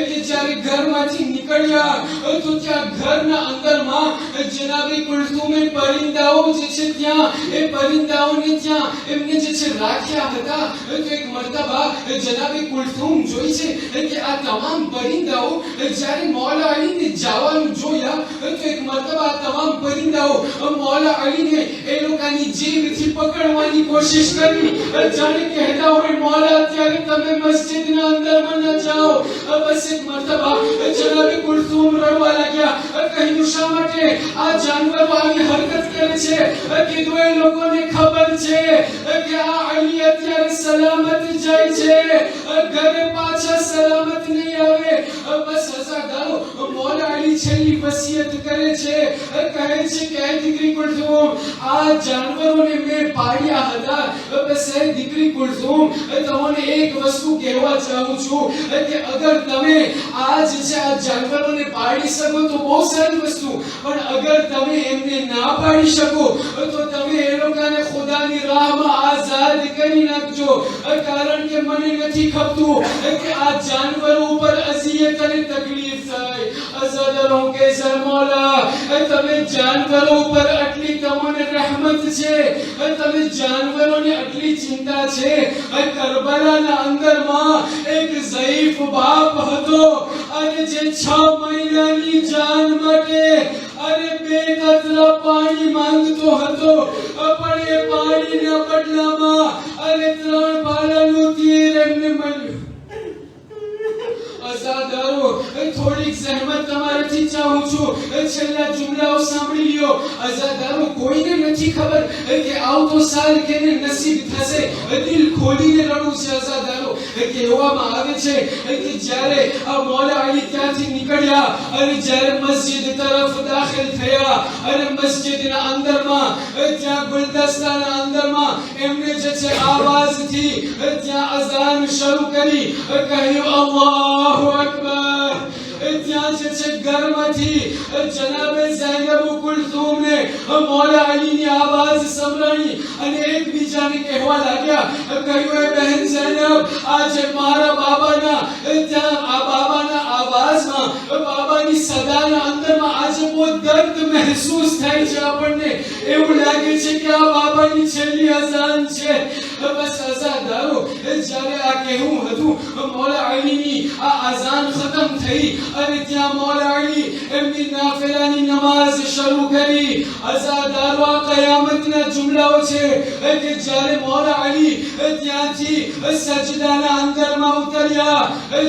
કે જ્યારે ઘરમાંથી નીકળ્યા તો ત્યાં ઘરના અંદરમાં જનાબે કુલથુમે પરિંદાઓ જે છે ત્યાં એ પરિંદાઓને ત્યાં એમને જે છે રાખ્યા હતા. તો એક મરતબા જનાબે કુલથુમ જોઈ છે કે આ તમામ પરિંદાઓ જ્યારે મૌલા અલીને જવાનું જોયા તો એક મરતબા તમામ પરિંદાઓ મૌલા અલીને એ લોકોની જીભથી પકડવાની કોશિશ કરી, જાણે કહેતા હોય, મૌલા અત્યારે તમે મસ્જિદના અંદરમાં ન જાઓ. બસ એક મરતબા જનાબે કુલથુમ રડવા લાગ્યા, કહ્યું, શા માટે આ જાનવરો આવી હરકત કરે છે? કીધું, એ લોકોને ખબર છે કે આ અલી અત્યારે સલામત જાય છે, ઘરે પાછા સલામત નહીં આવે. બસ અઝાદારો, મૌલા અલી છેલ્લી વસિયત કરે છે, કહે છે કે એ દીકરી કુલથુમ, આ જાનવરોને મેં પાડ્યા હતા. બસ એ દીકરી કુલથુમ, તમને એક વસ્તુ કહેવા ચાહું છું કે અગર તમે આજ છે આ જાનવરોને પાડી શકો તો બહુ સારી વસ્તુ, પણ અગર તમે એમને ના પાડી શકો તો તમે એ લોકોને ખુદાની રાહમાં આઝાદ કરી નાખજો. કારણ કે મને નથી ખબતું કે આ જાનવરો ઉપર અઝિયત અને તકલીફ થાય. અઝાદારો કે છે, મૌલા, તમે જાનવરો ઉપર આટલી તમને રહેમત છે, તમે જાનવરોને આટલી ચિંતા છે. કરબલાના અંદરમાં એક ઝઈફ બાપ હતો અને જે 6 મહિનાની જાન માટે અરે 2 કતરા પાણી માંગતો હતો, પણ એ પાણીના બદલામાં અરે 3 ભાલાનું તીર એમને મળ્યું. અઝાદારો, થોડીક જહેમત તમારાથી ચાહું છું છેલ્લા જુમલાઓ સાંભળી લ્યો અઝાદારો કોઈને નથી ખબર કે આવતો સાલ કેને નસીબ થશે દિલ ખોલીને રડવું છે અઝાદારો કહેવામાં આવે છે કે જ્યારે આ મૌલા અલી ત્યાંથી નીકળ્યા અને જ્યારે મસ્જિદ તરફ દાખલ થયા અને મસ્જિદના અંદરમાં ત્યાં ગુલદસ્તાના અંદરમાં એમને જે છે આવાજથી ત્યાં અઝાન શરૂ કરી કહ્યું અલ્લાહુ અકબર ત્યાં જે છે ઘરમાંથી જનાબે ઝૈનબ કુલથુમ ને મૌલા અલીની આવાજ સંભળાઈ અને એકબીજાને કહેવા લાગ્યા કહ્યું એ બહેન ઝૈનબ આજે મારા બાબાના ત્યાં આ બાબાના આવાજમાં બાબાની સદાના અંદરમાં આજે બહુ દર્દ મહેસૂસ થાય છે આપણને એવું લાગે છે કે આ બાબાની છેલ્લી અઝાન છે બસ અઝાદારો જ્યારે આ કહેવું હતું મૌલા અલીની આ અઝાન ખતમ થઈ અને ત્યાં મૌલા અલી એમની નાફિલાની નમાઝ શરૂ કરી અઝાદારો આ કયામતના જુમલાઓ છે કે જ્યારે મૌલા અલી ત્યાંથી સજદાના અંદરમાં ઉતર્યા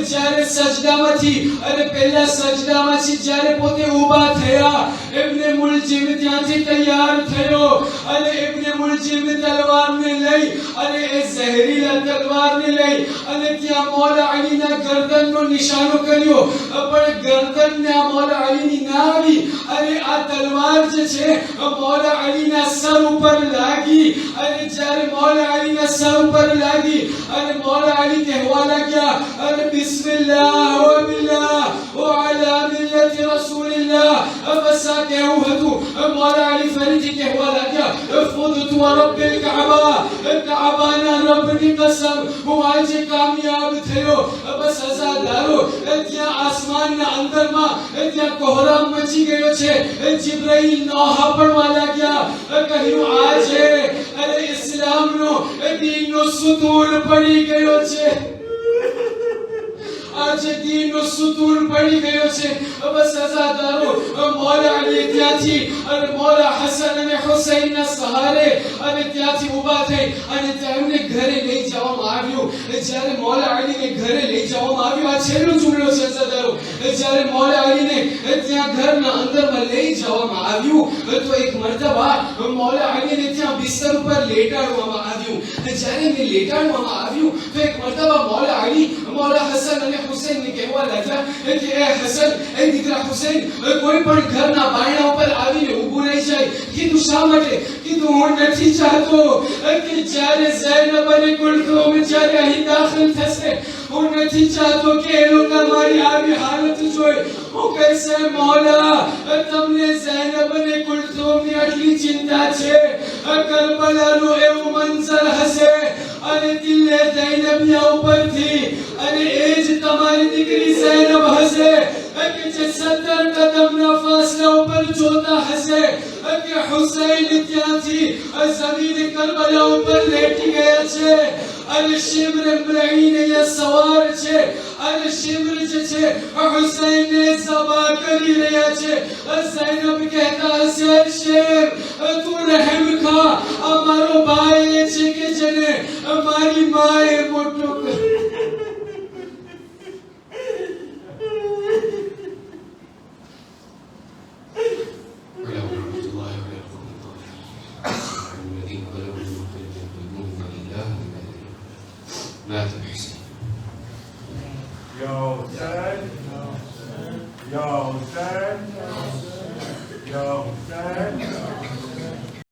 જ્યારે સજદામાંથી અને પહેલા સજદામાંથી જ્યારે પોતે ઊભા થયા એમને મુલજીમ ત્યાંથી તૈયાર થયો અને એમને મુલજીમ તલવારને લઈ અને એ ઝહેરીલા તલવારને લઈ અને ત્યાં મૌલા અલીના ગરદનનો નિશાનો કર્યો પણ ગરદનને આ મૌલા અલીની ના આવી અને આ તલવાર જે છે મૌલા અલીના સર ઉપર લાગી અને જ્યારે મૌલા અલીના સર ઉપર લાગી અને મૌલા અલી કહેવા લાગ્યા અને બિસ્મિલ્લાહ વ બિલ્લાહ વ અલા મિલ્લતિ રસૂલિલ્લાહ બસ આ કહેવું હતું મૌલા અલી ફરીથી કહેવા લાગ્યા ફુદતુ રબ્બિલ કાબા કાબાના રબની કસમ હું આજે કામયાબ થયો બસ અઝાદારો ત્યાં આસમાનના અંદરમાં ત્યાં કોહરામ મચી ગયો છે જિબ્રાઈલ નોહા પડવા લાગ્યા કહ્યું આજે અરે ઇસ્લામનો દીનનો સુતૂર પડી ગયો છે આજે દીનનો સુતૂર પડી ગયો છે બસ અઝાદારો મૌલા અલી ત્યાંથી અને મૌલા હસન અને હુસૈનના સહારે અને ત્યાંથી ઊભા થઈ અને તેમને ઘરે લઈ જવામાં આવ્યું જ્યારે મૌલા અલીને ઘરે લઈ જવામાં આવ્યું આ છેલ્લો જુમલો છે અઝાદારો જ્યારે મૌલા અલીને ત્યાં ઘરના અંદરમાં લઈ જવામાં આવ્યું તો એક મર્તબા મૌલા અલીને ત્યાં બિસ્તર ઉપર લેટાડવામાં આવ્યું જ્યારે એને લેટાડવામાં આવ્યું તો એક મર્તબા મૌલા અલી મૌલા હસન અને હુસૈન ને કહેવા લાગ્યા કે એ હસન એ દીકરા હુસૈન કોઈ પણ ઘરના બાયણા ઉપર આવીને ઊભું રહી જાય કીધું શા માટે કીધું હું નથી ચાહતો કે જ્યારે ઝૈનબ અને કુલથુમ જ્યારે અહીં દાખલ થશે હું નથી ચાહતો કે એ લોકો મારી આવી હાલત જોઈ હું કહેશે મૌલા તમને ઝૈનબ અને કુલથુમની આટલી ચિંતા છે કરબલાનું એવું મંઝર હશે અને દિલે ઝૈનબિયા ઉપરથી અને એ જ તમારી દીકરી ઝૈનબ હશે કે જે 17 કદમના ફાસલા ઉપર જોતા હશે કે હુસૈન ત્યાંથી જમીન કરબલા ઉપર લેટી ગયા છે અને શિમ્ર ઇબ્રાહીમ એ સવાર છે અને શિમ્ર જે છે હુસૈનને ઝબા કરી રહ્યા છે ઝૈનબ કહેતા હશે શિમ્ર તું રહેમ ખા અમારો ભાઈ છે કે જેને મારી માએ મોટો કર્યો لا تحسن يا حسين يا حسين يا حسين